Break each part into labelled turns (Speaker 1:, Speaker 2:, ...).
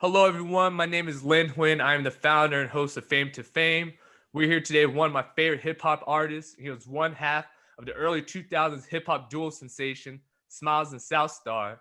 Speaker 1: Hello, everyone. My name is Lin Huynh. I am the founder and host of Fame to Fame. We're here today with one of my favorite hip hop artists. He was one half of the early 2000s hip hop duo sensation, Smilez and Southstar.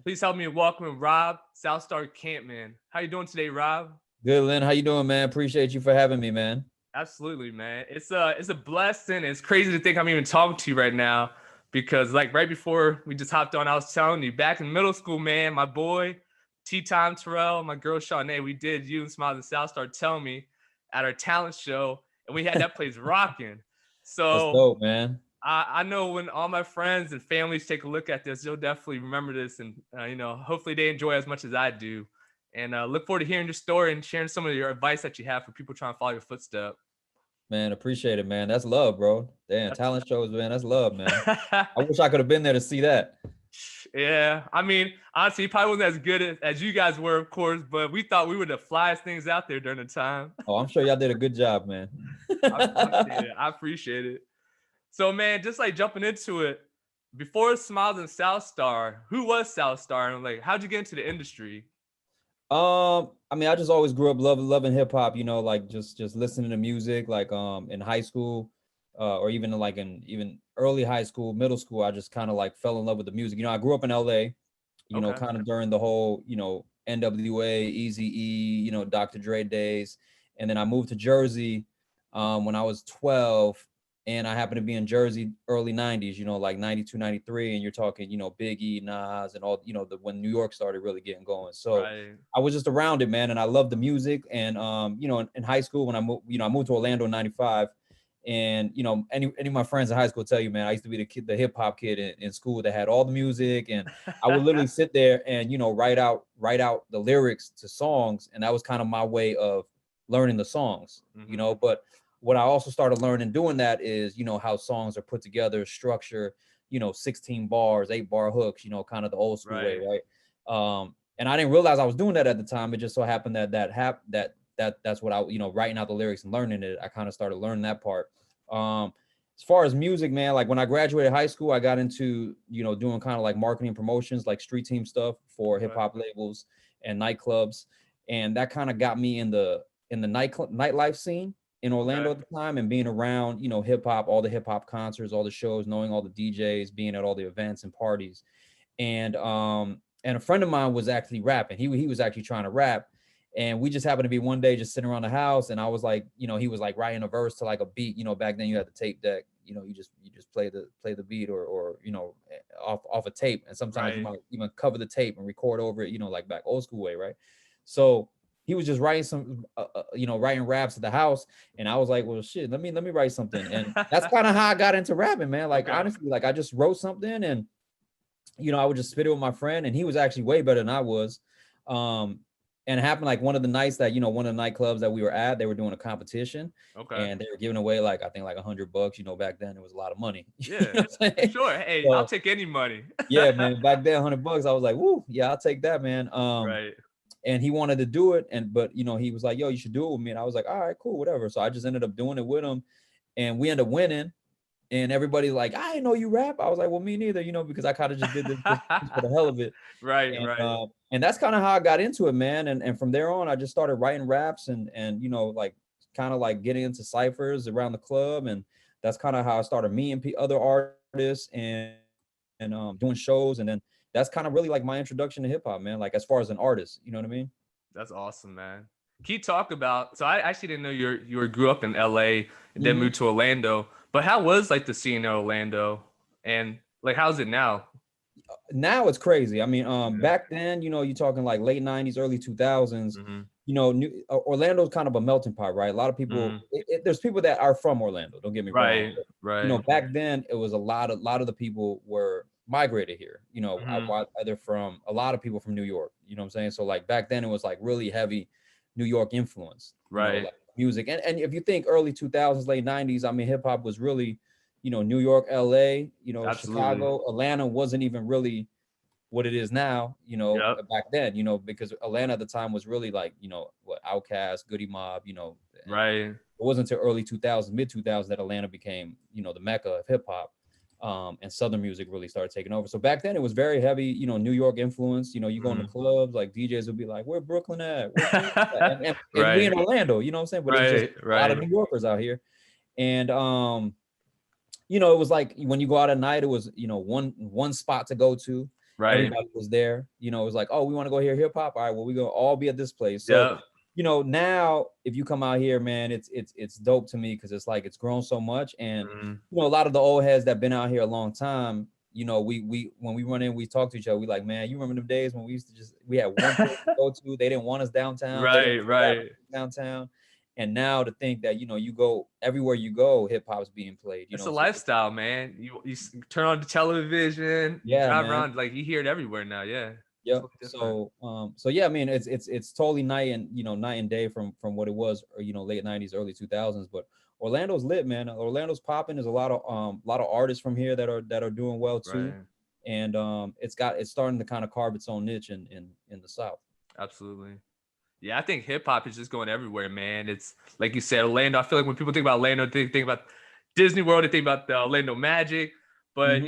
Speaker 1: Please help me welcome Rob Southstar Campman. How you doing today, Rob?
Speaker 2: Good, Lynn. How you doing, man? Appreciate you for having me, man.
Speaker 1: Absolutely, man. It's a blessing. It's crazy to think I'm even talking to you right now because like right before we just hopped on, I was telling you back in middle school, man, my boy T Time Terrell, my girl Shawnee, we did you and Smiles and South Star tell me at our talent show, and we had that place rocking.
Speaker 2: That's
Speaker 1: So
Speaker 2: dope, man.
Speaker 1: I know when all my friends and families take a look at this, they'll definitely remember this, and hopefully they enjoy as much as I do. And look forward to hearing your story and sharing some of your advice that you have for people trying to follow your footsteps.
Speaker 2: Man, appreciate it, man. That's love, bro. Damn,
Speaker 1: That's
Speaker 2: talent shows, man. That's love, man. I wish I could have been there to see that.
Speaker 1: Yeah, I mean, honestly, he probably wasn't as good as you guys were, of course, but we thought we were the flyest things out there during the time.
Speaker 2: Oh, I'm sure y'all did a good job, man.
Speaker 1: I appreciate it. I appreciate it. So, man, just like jumping into it, before Smiles and Southstar, who was Southstar, and like, how'd you get into the industry?
Speaker 2: I mean, I just always grew up loving hip hop, like just listening to music, like in high school, or even like in even early high school, middle school, I just kind of like fell in love with the music. I grew up in LA,
Speaker 1: Okay.
Speaker 2: kind of during the whole, NWA, Eazy-E, Dr. Dre days. And then I moved to Jersey when I was 12, and I happened to be in Jersey early 90s, like 92, 93, and you're talking, Biggie, Nas, and all, when New York started really getting going. So
Speaker 1: Right.
Speaker 2: I was just around it, man, and I loved the music. And in high school when I moved to Orlando in 95. And any of my friends in high school tell you, man, I used to be the hip hop kid in school that had all the music, and I would literally sit there and write out the lyrics to songs, and that was kind of my way of learning the songs.
Speaker 1: Mm-hmm.
Speaker 2: But what I also started learning doing that is how songs are put together, structure, 16 bars, 8-bar hooks, kind of the old school way,
Speaker 1: Right.
Speaker 2: right? And I didn't realize I was doing that at the time. It just so happened that's what I writing out the lyrics and learning it. I kind of started learning that part. As far as music, man, like when I graduated high school, I got into doing kind of like marketing promotions, like street team stuff for hip
Speaker 1: Okay.
Speaker 2: hop labels and nightclubs, and that kind of got me in the nightlife scene in Orlando
Speaker 1: Okay.
Speaker 2: at the time, and being around hip hop, all the hip hop concerts, all the shows, knowing all the DJs, being at all the events and parties. And a friend of mine was actually rapping. He was actually trying to rap, and we just happened to be one day just sitting around the house, and I was like, he was like writing a verse to like a beat. Back then you had the tape deck. You just play the beat, or off a tape, and sometimes you
Speaker 1: Right.
Speaker 2: might even cover the tape and record over it. Like back old school way, right? So he was just writing writing raps at the house, and I was like, well, shit, let me write something, and that's kind of how I got into rapping, man. Like
Speaker 1: Okay.
Speaker 2: honestly, like I just wrote something, and I would just spit it with my friend, and he was actually way better than I was. And it happened like one of the nights that, one of the nightclubs that we were at, they were doing a competition,
Speaker 1: Okay.
Speaker 2: and they were giving away like, I think like $100. Back then it was a lot of money.
Speaker 1: Yeah,
Speaker 2: What I'm
Speaker 1: for
Speaker 2: saying?
Speaker 1: sure. Hey, I'll
Speaker 2: So
Speaker 1: take any money.
Speaker 2: yeah, man, back then $100, I was like, woo, yeah, I'll take that, man.
Speaker 1: Right.
Speaker 2: And he wanted to do it, but he was like, yo, you should do it with me. And I was like, all right, cool, whatever. So I just ended up doing it with him, and we ended up winning. And everybody's like, I didn't know you rap. I was like, well, me neither, because I kind of just did this just for the hell of it.
Speaker 1: Right.
Speaker 2: And
Speaker 1: Right.
Speaker 2: that's kind of how I got into it, man. And from there on, I just started writing raps, and like kind of like getting into ciphers around the club, and that's kind of how I started meeting other artists, and doing shows, and then that's kind of really like my introduction to hip hop, man. Like as far as an artist, you know what I mean?
Speaker 1: That's awesome, man. Can you talk about? So I actually didn't know you grew up in LA and then
Speaker 2: Hmm.
Speaker 1: moved to Orlando. But how was like the scene in Orlando, and like how's it now?
Speaker 2: Now it's crazy. I mean,
Speaker 1: Yeah.
Speaker 2: back then, you're talking like late 90s, early 2000s.
Speaker 1: Mm-hmm.
Speaker 2: Orlando's kind of a melting pot, right? A lot of people,
Speaker 1: Mm-hmm.
Speaker 2: there's people that are from Orlando, don't get me wrong.
Speaker 1: Right.
Speaker 2: But,
Speaker 1: Right.
Speaker 2: back then it was a lot of the people were migrated here,
Speaker 1: Mm-hmm.
Speaker 2: either from a lot of people from New York, you know what I'm saying? So like back then it was like really heavy New York influence,
Speaker 1: Right.
Speaker 2: like music. And if you think early 2000s, late 90s, I mean, hip hop was really, New York, LA,
Speaker 1: Absolutely.
Speaker 2: Chicago. Atlanta wasn't even really what it is now,
Speaker 1: Yep.
Speaker 2: back then, because Atlanta at the time was really like, what, Outkast, Goody Mob, and
Speaker 1: Right.
Speaker 2: it wasn't until early 2000s, mid 2000s that Atlanta became, the mecca of hip hop. and Southern music really started taking over. So back then it was very heavy, New York influence. You go into clubs, like DJs would be like, "Where Brooklyn at? Where Queens at?" And we in
Speaker 1: Right.
Speaker 2: Orlando, you know what I'm saying? But it was just
Speaker 1: Right.
Speaker 2: a lot of
Speaker 1: Right.
Speaker 2: New Yorkers out here. And it was like when you go out at night, it was, one spot to go to.
Speaker 1: Right.
Speaker 2: Everybody was there. It was like, oh, we want to go hear hip hop. All right, well, we gonna all be at this place. So,
Speaker 1: Yep.
Speaker 2: now if you come out here, man, it's dope to me because it's like it's grown so much. And a lot of the old heads that been out here a long time, we when we run in, we talk to each other. We like, man, you remember them days when we used to we had one place to go to. They didn't want us downtown. They
Speaker 1: Right.
Speaker 2: didn't want
Speaker 1: Right.
Speaker 2: downtown. And now to think that, you go everywhere you go, hip hop's being played.
Speaker 1: It's a
Speaker 2: So
Speaker 1: lifestyle, man. You turn on the television, you
Speaker 2: yeah,
Speaker 1: drive
Speaker 2: man.
Speaker 1: around, like you hear it everywhere now. Yeah.
Speaker 2: Yep.
Speaker 1: Totally different.
Speaker 2: So yeah, I mean, it's totally night and day from what it was, or, late 90s, early 2000s. But Orlando's lit, man. Orlando's popping. There's a lot of artists from here that are doing well too.
Speaker 1: Right.
Speaker 2: And it's starting to kind of carve its own niche in the South.
Speaker 1: Absolutely. Yeah, I think hip hop is just going everywhere, man. It's like you said, Orlando. I feel like when people think about Orlando, they think about Disney World, they think about the Orlando Magic. But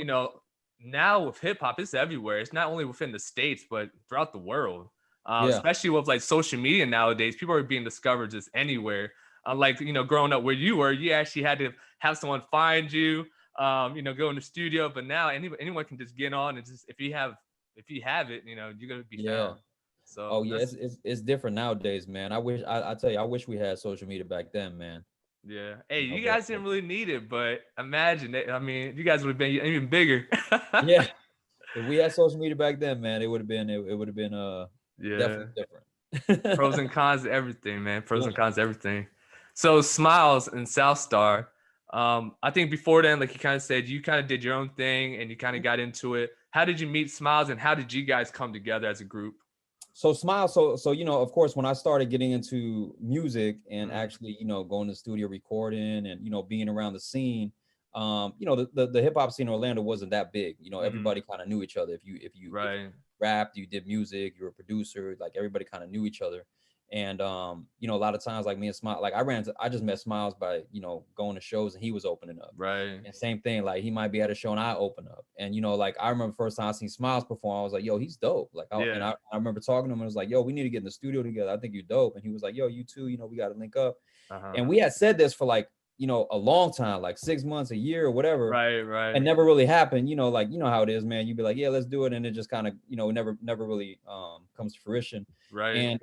Speaker 1: now with hip hop, it's everywhere. It's not only within the States, but throughout the world.
Speaker 2: Yeah.
Speaker 1: Especially with like social media nowadays, people are being discovered just anywhere. Unlike growing up where you were, you actually had to have someone find you, go in the studio. But now anyone can just get on and just if you have it, you're gonna be found. So
Speaker 2: Oh yeah, it's different nowadays, man. I tell you, I wish we had social media back then, man.
Speaker 1: yeah. Hey, you
Speaker 2: But
Speaker 1: guys didn't really need it, but imagine it. I mean, you guys would have been even bigger.
Speaker 2: yeah, if we had social media back then, man, it would have been
Speaker 1: Yeah.
Speaker 2: definitely different.
Speaker 1: Pros and cons to everything, man. Pros
Speaker 2: Yeah.
Speaker 1: and cons to everything. So Smilez and Southstar. I think before then, like you kind of said, you kind of did your own thing and you kind of got into it. How did you meet Smilez and how did you guys come together as a group?
Speaker 2: So of course, when I started getting into music and actually, going to the studio recording and, being around the scene, the hip hop scene in Orlando wasn't that big. Everybody kind of knew each other. If you
Speaker 1: Right.
Speaker 2: rapped, you did music, you were a producer, like everybody kind of knew each other. And a lot of times, like me and Smile, like I just met Smiles by going to shows and he was opening up.
Speaker 1: Right.
Speaker 2: And same thing, like he might be at a show and I open up. And like I remember first time I seen Smiles perform, I was like, yo, he's dope. Like I remember talking to him and I was like, yo, we need to get in the studio together. I think you're dope. And he was like, yo, you too, we got to link up. And we had said this for like a long time, like 6 months, a year or whatever.
Speaker 1: Right.
Speaker 2: And never really happened. Like how it is, man. You'd be like, yeah, let's do it. And it just kind of, never really comes to fruition.
Speaker 1: Right.
Speaker 2: And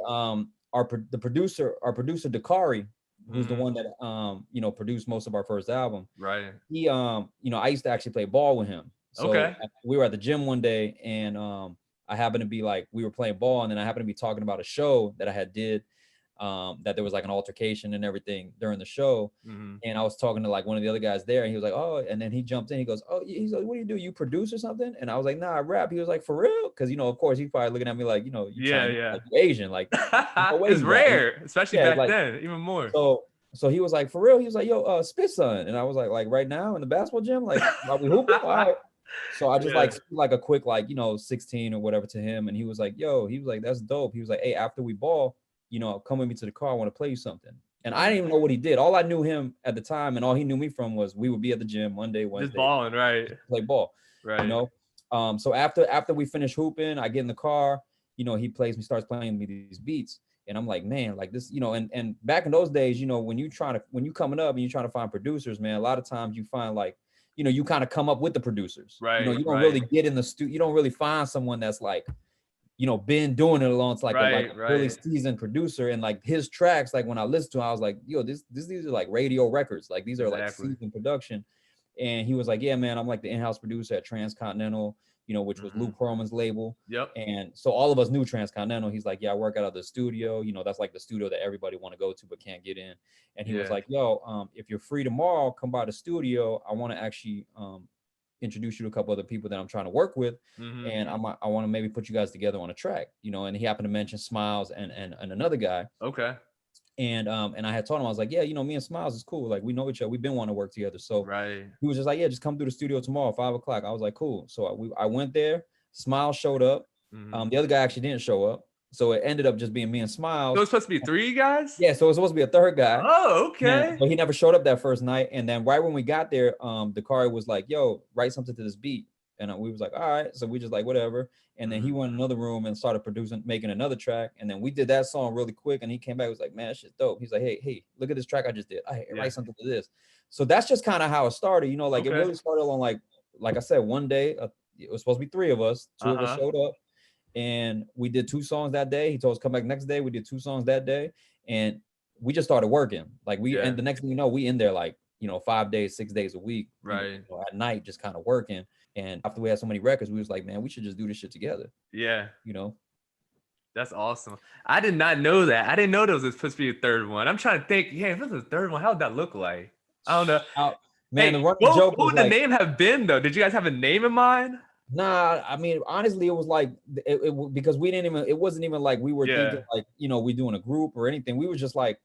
Speaker 2: our producer Dakari, who's the one that produced most of our first album.
Speaker 1: Right.
Speaker 2: He I used to actually play ball with him. So we were at the gym one day and I happened to be like, we were playing ball and then I happened to be talking about a show that I had did, that there was like an altercation and everything during the show. And I was talking to like one of the other guys there and he was like, oh, and then he jumped in, he goes, oh, he's like, what do? You produce or something? And I was like, nah, I rap. He was like, for real? Because of course he's probably looking at me like, you like, Asian, like
Speaker 1: it's rare, especially back then, even more.
Speaker 2: So he was like, for real? He was like, yo, spit son. And I was like right now in the basketball gym, like while we hooping? All right. So I just like a quick 16 or whatever to him. And he was like, that's dope. He was like, hey, after we ball, come with me to the car. I want to play you something. And I didn't even know what he did. All I knew him at the time and all he knew me from was we would be at the gym Monday, Wednesday.
Speaker 1: Just balling, right?
Speaker 2: Play ball.
Speaker 1: Right.
Speaker 2: So after we finish hooping, I get in the car, he starts playing me these beats. And I'm like, man, like this, and back in those days, when you coming up and you're trying to find producers, man, a lot of times you find like, you kind of come up with the producers.
Speaker 1: Right.
Speaker 2: You don't really get in the studio. You don't really find someone that's like, been doing it along. It's like a really seasoned producer. And like his tracks, like when I listened to him, I was like, yo, these are like radio records. Like these are like seasoned production. And he was like, yeah, man, I'm like the in-house producer at Transcontinental, which was Luke Perlman's label.
Speaker 1: Yep.
Speaker 2: And so all of us knew Transcontinental. He's like, yeah, I work out of the studio. That's like the studio that everybody want to go to but can't get in. And he was like, yo, if you're free tomorrow, come by the studio. I want to actually introduce you to a couple other people that I'm trying to work with. And I want to maybe put you guys together on a track, and he happened to mention Smilez and another guy.
Speaker 1: Okay.
Speaker 2: And I had told him, I was like, yeah, me and Smilez is cool. Like we know each other. We've been wanting to work together. So he was just like, yeah, just come through the studio tomorrow, 5:00. I was like, cool. So I went there. Smilez showed up. The other guy actually didn't show up. So it ended up just being me and
Speaker 1: So
Speaker 2: Smilez.
Speaker 1: it's supposed to be 3 guys?
Speaker 2: Yeah, so it was supposed to be a third guy.
Speaker 1: Oh, okay.
Speaker 2: But he never showed up that first night. And then right when we got there, Dakari was like, yo, write something to this beat. And we was like, all right. So we just like, whatever. And then he went in another room and started making another track. And then we did that song really quick. And he came back, was like, man, that shit's dope. He's like, hey, look at this track I just did. I write something to this. So that's just kind of how it started. You know, like it really started on like I said, one day, it was supposed to be 3 of us. 2 of us showed up. And we did 2 songs that day. He told us come back next day. We did 2 songs that day. And we just started working. Like and the next thing you know, we in there like, 5 days, 6 days a week.
Speaker 1: Right.
Speaker 2: At night, just kind of working. And after we had so many records, we was like, man, we should just do this shit together.
Speaker 1: Yeah.
Speaker 2: That's
Speaker 1: awesome. I did not know that. I didn't know there was supposed to be a third one. I'm trying to think, if it was a third one, how would that look like? I don't know.
Speaker 2: Man,
Speaker 1: hey,
Speaker 2: the running joke
Speaker 1: what would the name have been though? Did you guys have a name in mind?
Speaker 2: Nah, I mean, honestly, it was like because we didn't even. It wasn't even like we were thinking like we doing a group or anything. We were just like,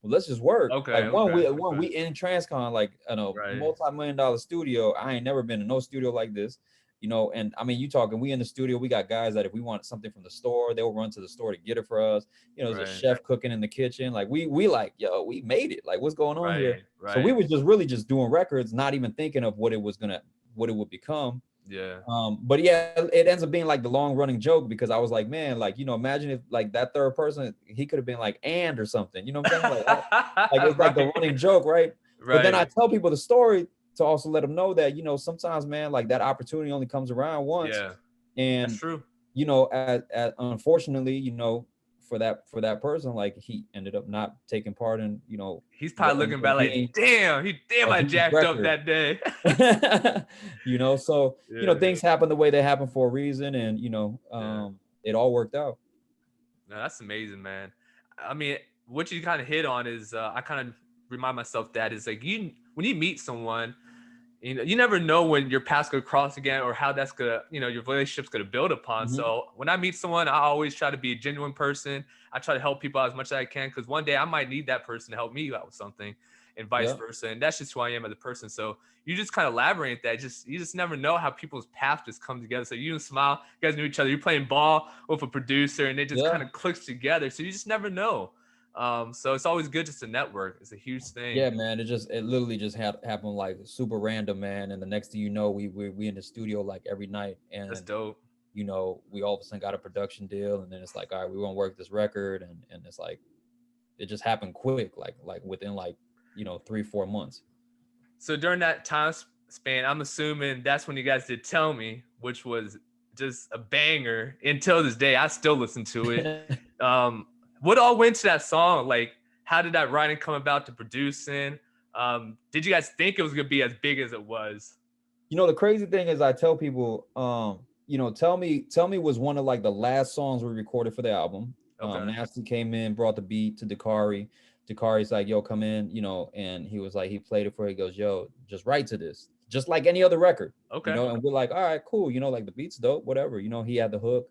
Speaker 2: well, let's just work.
Speaker 1: Okay.
Speaker 2: Like we in Transcon, like multi-million-dollar studio. I ain't never been in no studio like this, And I mean, you talking? We in the studio. We got guys that if we want something from the store, they'll run to the store to get it for us. There's a chef cooking in the kitchen. Like we like, yo, we made it. Like what's going on here? Right. So we was just really just doing records, not even thinking of what it would become.
Speaker 1: Yeah.
Speaker 2: But yeah, it ends up being like the long running joke because I was like, man, like, imagine if like that third person, he could have been like and or something, you know what I'm saying? Like it's like the running joke, right? But then I tell people the story to also let them know that, sometimes, man, like that opportunity only comes around once.
Speaker 1: Yeah.
Speaker 2: And
Speaker 1: that's true.
Speaker 2: Unfortunately, for that person, like he ended up not taking part in,
Speaker 1: he's probably looking back like, damn, I jacked up that day.
Speaker 2: So things happen the way they happen for a reason, and it all worked out.
Speaker 1: No, that's amazing, man. I mean, what you kind of hit on is I kind of remind myself that is like when you meet someone, you never know when your paths gonna cross again or how that's gonna, your relationship's gonna build upon. So when I meet someone, I always try to be a genuine person. I try to help people out as much as I can because one day I might need that person to help me out with something and vice versa. And that's just who I am as a person. So you just kind of elaborate that. You just never know how people's paths just come together. So you and Smile, you guys knew each other. You're playing ball with a producer and it just kind of clicks together. So you just never know. So it's always good just to network. It's a huge thing.
Speaker 2: Yeah, man. It literally just happened like super random, man. And the next thing you know, we in the studio like every night. And
Speaker 1: that's dope.
Speaker 2: We all of a sudden got a production deal, and then it's like, all right, we want to work this record, and it's like, it just happened quick, like within 3-4 months.
Speaker 1: So during that time span, I'm assuming that's when you guys did Tell Me, which was just a banger. Until this day, I still listen to it. What all went to that song? Like, how did that writing come about to producing? Did you guys think it was gonna be as big as it was?
Speaker 2: The crazy thing is I tell people, Tell Me was one of like the last songs we recorded for the album. Nasty came in, brought the beat to Dakari. Dakari's like, yo, come in, and he was like, he played it for her. He goes, yo, just write to this, just like any other record. And we're like, all right, cool. Like the beat's dope, whatever. He had the hook.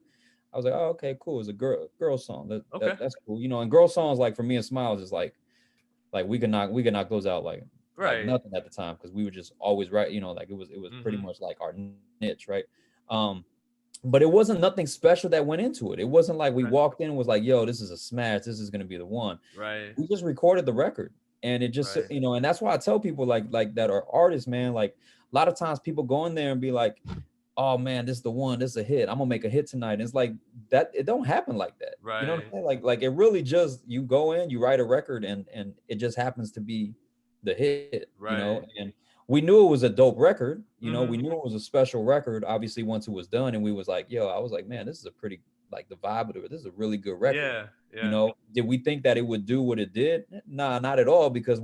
Speaker 2: I was like, oh, okay, cool. It's a girl song. That's cool. And girl songs, like for me and Smilez, is like we could knock those out like nothing at the time because we were just always right. Like it was pretty much like our niche, right? But it wasn't nothing special that went into it. It wasn't like we walked in and was like, yo, this is a smash. This is gonna be the one.
Speaker 1: Right.
Speaker 2: We just recorded the record, and it just and that's why I tell people like that are artists, man. Like a lot of times people go in there and be like, oh man, this is the one, this is a hit. I'm gonna make a hit tonight. And it's like that, it don't happen like that.
Speaker 1: Right.
Speaker 2: You know what I'm saying? Like it really just, you go in, you write a record and it just happens to be the hit.
Speaker 1: Right.
Speaker 2: And we knew it was a dope record. We knew it was a special record, obviously, once it was done. And we was like, yo, I was like, man, this is a pretty, like the vibe of it, this is a really good record.
Speaker 1: Yeah.
Speaker 2: Did we think that it would do what it did? Nah, not at all. Because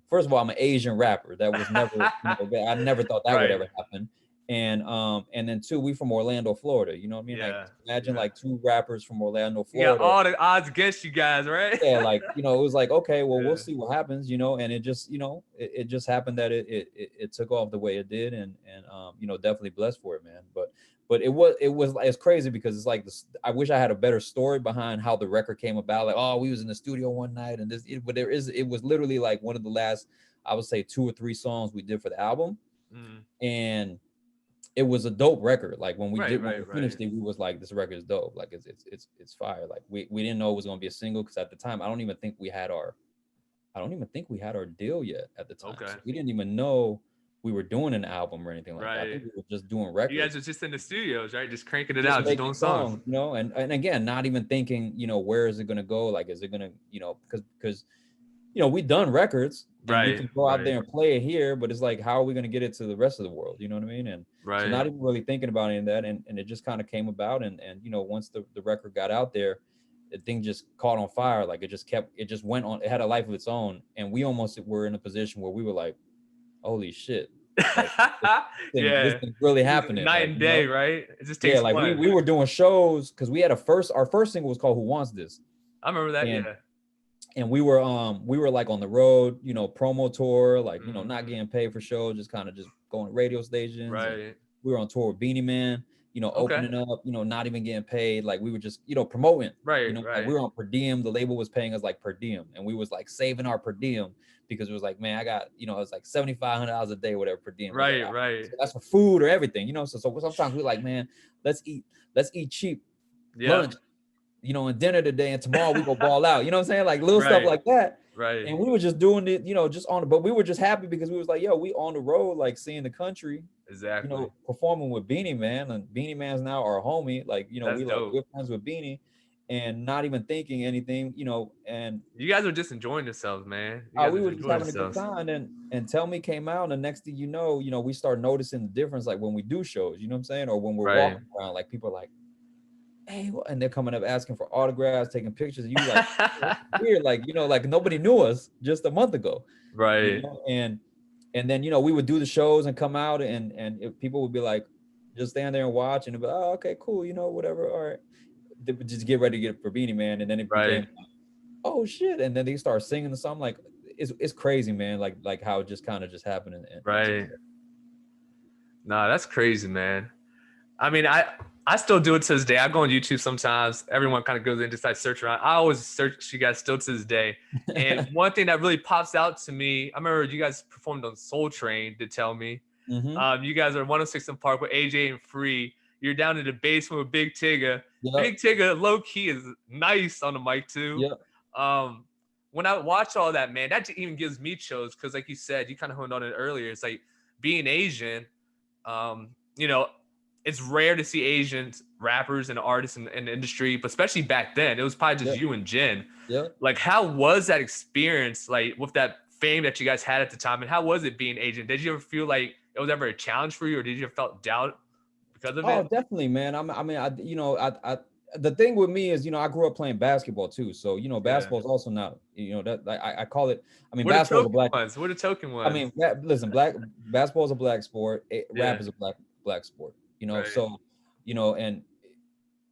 Speaker 2: first of all, I'm an Asian rapper. That was never, I never thought that would ever happen. And then 2, we from Orlando, Florida. You know what I mean?
Speaker 1: Yeah.
Speaker 2: Like imagine like 2 rappers from Orlando, Florida.
Speaker 1: Yeah, all the odds against you guys, right?
Speaker 2: Yeah, like it was like, okay, well, we'll see what happens, and it just, it just happened that it took off the way it did, and definitely blessed for it, man. But it was it's crazy because it's like this, I wish I had a better story behind how the record came about. Like, oh, we was in the studio one night and but it was literally like one of the last, I would say 2 or 3 songs we did for the album. And it was a dope record. Like when we
Speaker 1: Right.
Speaker 2: finished it, we was like, this record is dope. Like it's fire. Like we didn't know it was gonna be a single because at the time I don't even think we had our deal yet at the time.
Speaker 1: Okay.
Speaker 2: So we didn't even know we were doing an album or anything like that. I
Speaker 1: Right.
Speaker 2: think we were just doing
Speaker 1: You
Speaker 2: records.
Speaker 1: guys are just in the studios, right? Just cranking it
Speaker 2: Just
Speaker 1: out, just
Speaker 2: making
Speaker 1: doing songs.
Speaker 2: you know, and again, not even thinking, you know, where is it gonna go? Like, is it gonna, you know, because you know, we done records and we
Speaker 1: Right.
Speaker 2: can go out
Speaker 1: Right.
Speaker 2: there and play it here, but it's like, how are we gonna get it to the rest of the world? You know what I mean? And so not
Speaker 1: Right.
Speaker 2: even really thinking about any of that, and it just kind of came about, and you know, once the record got out there, the thing just caught on fire. Like it just went on. It had a life of its own, and we almost were in a position where we were like, holy shit, like this
Speaker 1: Yeah.
Speaker 2: thing really happening.
Speaker 1: Night
Speaker 2: Like,
Speaker 1: and
Speaker 2: you know?
Speaker 1: day, right? It just
Speaker 2: Yeah,
Speaker 1: takes
Speaker 2: like
Speaker 1: one.
Speaker 2: we were doing shows because we had our first single was called Who Wants This?
Speaker 1: I remember that,
Speaker 2: And
Speaker 1: yeah.
Speaker 2: and we were like on the road, you know, promo tour, like, you know, not getting paid for shows, just kind of just going to radio stations.
Speaker 1: Right.
Speaker 2: We were on tour with Beanie Man, you know,
Speaker 1: Okay.
Speaker 2: opening up, you know, not even getting paid. Like we were just, you know, promoting.
Speaker 1: Right.
Speaker 2: You know,
Speaker 1: Right.
Speaker 2: like we were on per diem. The label was paying us like per diem, and we was like saving our per diem because it was like, man, I got, you know, it was like $7,500 a day, whatever per diem.
Speaker 1: Right.
Speaker 2: Like,
Speaker 1: Right.
Speaker 2: so that's for food or everything, you know. So sometimes we're like, man, let's eat cheap lunch, you know, and dinner today, and tomorrow we go ball out. You know what I'm saying? Like little stuff like that.
Speaker 1: Right.
Speaker 2: And we were just doing it, you know, just on, but we were just happy because we was like, yo, we on the road, like seeing the country,
Speaker 1: Exactly.
Speaker 2: you know, performing with Beanie Man, and Beanie Man's now our homie. Like, you know,
Speaker 1: That's dope.
Speaker 2: like we're friends with Beanie, and not even thinking anything, you know. And
Speaker 1: you guys were just enjoying yourselves, man. You guys
Speaker 2: we were just having a good time. And Tell Me came out, and the next thing you know, we start noticing the difference, like when we do shows, you know what I'm saying, or when we're walking around, like people are like, hey, and they're coming up asking for autographs, taking pictures, and you like weird, like, you know, like nobody knew us just a month ago,
Speaker 1: right?
Speaker 2: You know? And then, you know, we would do the shows and come out, and if people would be like, just stand there and watch, and be like, oh, okay, cool, you know, whatever, all right, they would just get ready to get it for Beanie Man, and then it became, oh shit, and then they start singing the song. Like it's crazy, man, like how it just kind of just happened,
Speaker 1: right. Nah, that's crazy, man. I mean, I still do it to this day. I go on YouTube sometimes. Everyone kind of goes in, decides search around. I always search you guys still to this day. And one thing that really pops out to me, I remember you guys performed on Soul Train to Tell Me. You guys are 106 in Park with AJ and Free. You're down in the basement with Big Tigga. Big Tigga, low key, is nice on the mic too. When I watch all that, man, that even gives me chills because, like you said, you kind of honed on it earlier. It's like being Asian, you know, it's rare to see Asian rappers and artists in the industry, but especially back then, it was probably just you and Jen. Like, how was that experience, like, with that fame that you guys had at the time, and how was it being Asian? Did you ever feel like it was ever a challenge for you, or did you ever felt doubt because of it?
Speaker 2: Oh, definitely, man. The thing with me is, you know, I grew up playing basketball too, so you know, basketball is also not, you know, that I call it. I mean, basketball is a black.
Speaker 1: What a token was.
Speaker 2: I mean, listen, basketball is a black sport. Rap is a black sport. You know, so, you know, and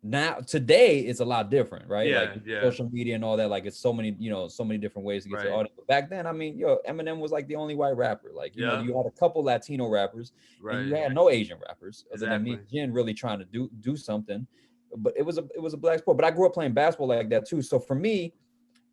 Speaker 2: now today it's a lot different, right? Like social media and all that. Like it's so many different ways to get to the audience. But back then, I mean, Eminem was like the only white rapper. Like, you know, you had a couple Latino rappers, and you had no Asian rappers, other than me and Jen really trying to do something. But it was a black sport. But I grew up playing basketball like that too. So for me,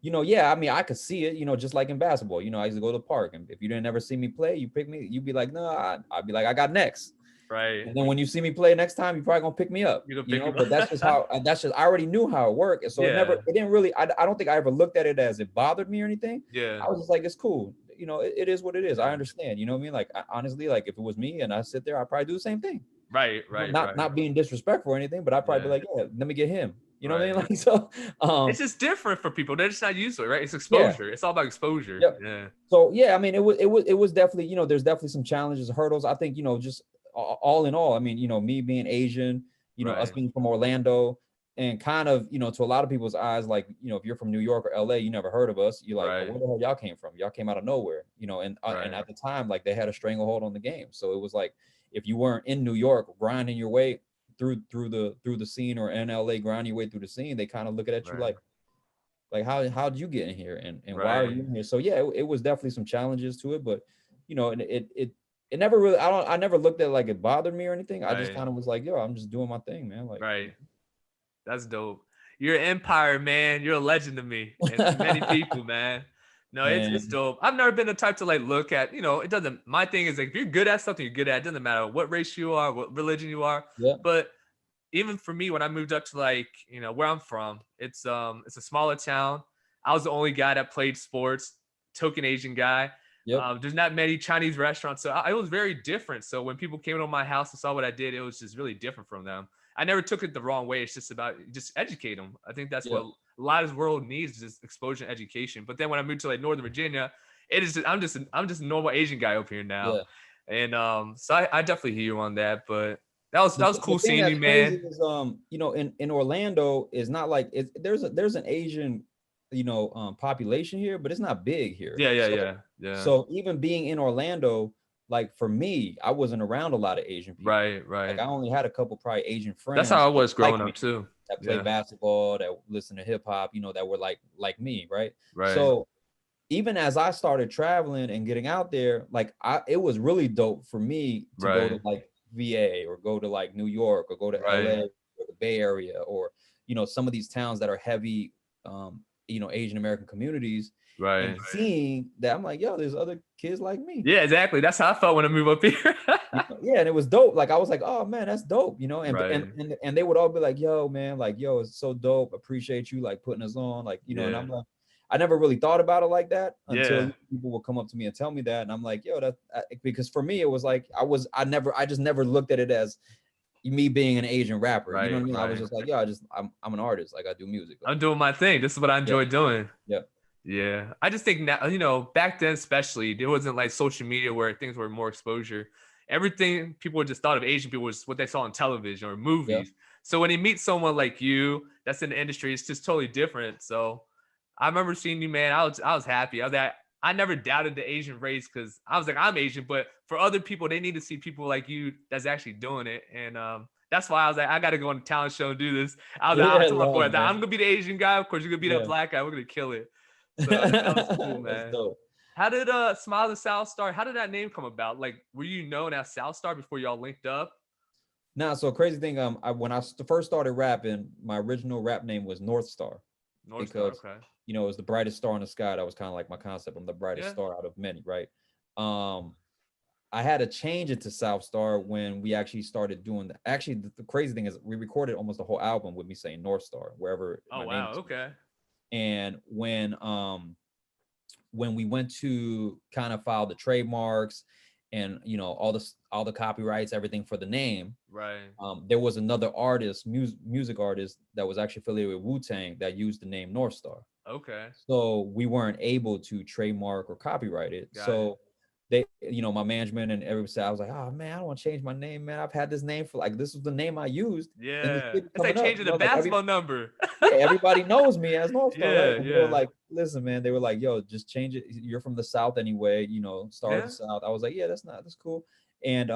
Speaker 2: you know, I mean, I could see it, you know, just like in basketball. You know, I used to go to the park, and if you didn't ever see me play, you pick me, you'd be like, no, I'd be like, I got next.
Speaker 1: Right.
Speaker 2: And then when you see me play next time, you're probably gonna pick me up. You know, but that's just how. I already knew how it worked, and so it didn't really. I don't think I ever looked at it as it bothered me or anything. I was just like, it's cool. You know, it is what it is. I understand. You know what I mean? Like, honestly, like if it was me and I sit there, I'd probably do the same thing.
Speaker 1: Right.
Speaker 2: Not being disrespectful or anything, but I'd probably be like, yeah, let me get him. You know what I mean? Like, so
Speaker 1: it's just different for people. They're just not used to it, right? It's exposure. It's all about exposure.
Speaker 2: So I mean, it was definitely, you know, there's definitely some challenges, hurdles. I think, you know, just all in all, I mean, you know, me being Asian, you know, us being from Orlando, and kind of, you know, to a lot of people's eyes, like, you know, if you're from New York or LA, you never heard of us. You're like, well, where the hell y'all came from? Y'all came out of nowhere, you know, and at the time, like, they had a stranglehold on the game. So it was like, if you weren't in New York grinding your way through the scene, or in LA grinding your way through the scene, they kind of look at you like how'd you get in here, and why are you in here? So it was definitely some challenges to it, but you know, and it never really, I never looked at it like it bothered me or anything. I just kind of was like, yo, I'm just doing my thing, man. Like,
Speaker 1: that's dope. You're an empire, man. You're a legend to me and to many people, man. No, it's dope. I've never been the type to like look at, it doesn't, my thing is like, if you're good at something, you're good at it. It doesn't matter what race you are, what religion you are.
Speaker 2: Yeah.
Speaker 1: But even for me, when I moved up to like, where I'm from, it's a smaller town. I was the only guy that played sports, token Asian guy.
Speaker 2: Yep.
Speaker 1: There's not many Chinese restaurants. So it was very different. So when people came to my house and saw what I did, it was just really different from them. I never took it the wrong way. It's just about just educate them. I think that's
Speaker 2: Yeah.
Speaker 1: what a lot of the world needs, is exposure and education. But then when I moved to like Northern Virginia, it is just, I'm just a normal Asian guy up here now.
Speaker 2: Yeah.
Speaker 1: And so I definitely hear you on that. But that was cool
Speaker 2: thing
Speaker 1: seeing you,
Speaker 2: crazy
Speaker 1: man.
Speaker 2: is, in Orlando is not like there's an Asian, population here, but it's not big here.
Speaker 1: Yeah.
Speaker 2: So even being in Orlando, like for me, I wasn't around a lot of Asian people.
Speaker 1: Right.
Speaker 2: Like I only had a couple probably Asian friends.
Speaker 1: That's how I was growing
Speaker 2: like
Speaker 1: up too.
Speaker 2: That played basketball, that listened to hip hop, that were like me, right?
Speaker 1: Right.
Speaker 2: So even as I started traveling and getting out there, like it was really dope for me to go to like VA or go to like New York or go to LA or the Bay Area or some of these towns that are heavy Asian American communities, and seeing that, I'm like, yo, there's other kids like me.
Speaker 1: Yeah, exactly. That's how I felt when I moved up here.
Speaker 2: Yeah, and it was dope. Like I was like, oh man, that's dope, and they would all be like, yo man, like, yo, it's so dope, appreciate you like putting us on, like, and I'm like, I never really thought about it like that until people would come up to me and tell me that, and I'm like, yo, because for me it was like I just never looked at it as me being an Asian rapper. You know what I mean? I was just like, yo, I'm an artist. Like I do music. Like,
Speaker 1: I'm doing my thing. This is what I enjoy doing.
Speaker 2: Yeah.
Speaker 1: Yeah. I just think now, back then especially, there wasn't like social media where things were more exposure. Everything people just thought of Asian people was what they saw on television or movies. Yeah. So when you meet someone like you that's in the industry, it's just totally different. So I remember seeing you, man. I was happy. I never doubted the Asian race because I was like, I'm Asian, but for other people, they need to see people like you that's actually doing it. And that's why I was like, I got to go on the talent show and do this. I was like, I told my boy, I'm going to be the Asian guy. Of course, you're going to be that black guy. We're going to kill it. So that was cool, man.
Speaker 2: That's dope.
Speaker 1: How did Smilez Southstar, how did that name come about? Like, were you known as Southstar before y'all linked up?
Speaker 2: Nah, so crazy thing, when I first started rapping, my original rap name was North Star.
Speaker 1: Okay.
Speaker 2: It was the brightest star in the sky. That was kind of like my concept. I'm the brightest star out of many, right? I had to change it to Southstar when we actually started doing that. Actually, the crazy thing is we recorded almost the whole album with me saying North Star, wherever.
Speaker 1: Oh, wow. Okay.
Speaker 2: And when we went to kind of file the trademarks and all the copyrights, everything for the name,
Speaker 1: right?
Speaker 2: There was another artist, music artist that was actually affiliated with Wu-Tang that used the name North Star.
Speaker 1: Okay.
Speaker 2: So we weren't able to trademark or copyright it. They, my management and everyone said, I was like, oh man, I don't want to change my name, man. I've had this name for like, this was the name I used.
Speaker 1: Yeah. It's like changing the basketball number.
Speaker 2: Yeah, everybody knows me as North Star.
Speaker 1: Yeah,
Speaker 2: right? They were like, listen, man, they were like, yo, just change it. You're from the South anyway, Star of the South. I was like, yeah, that's cool. And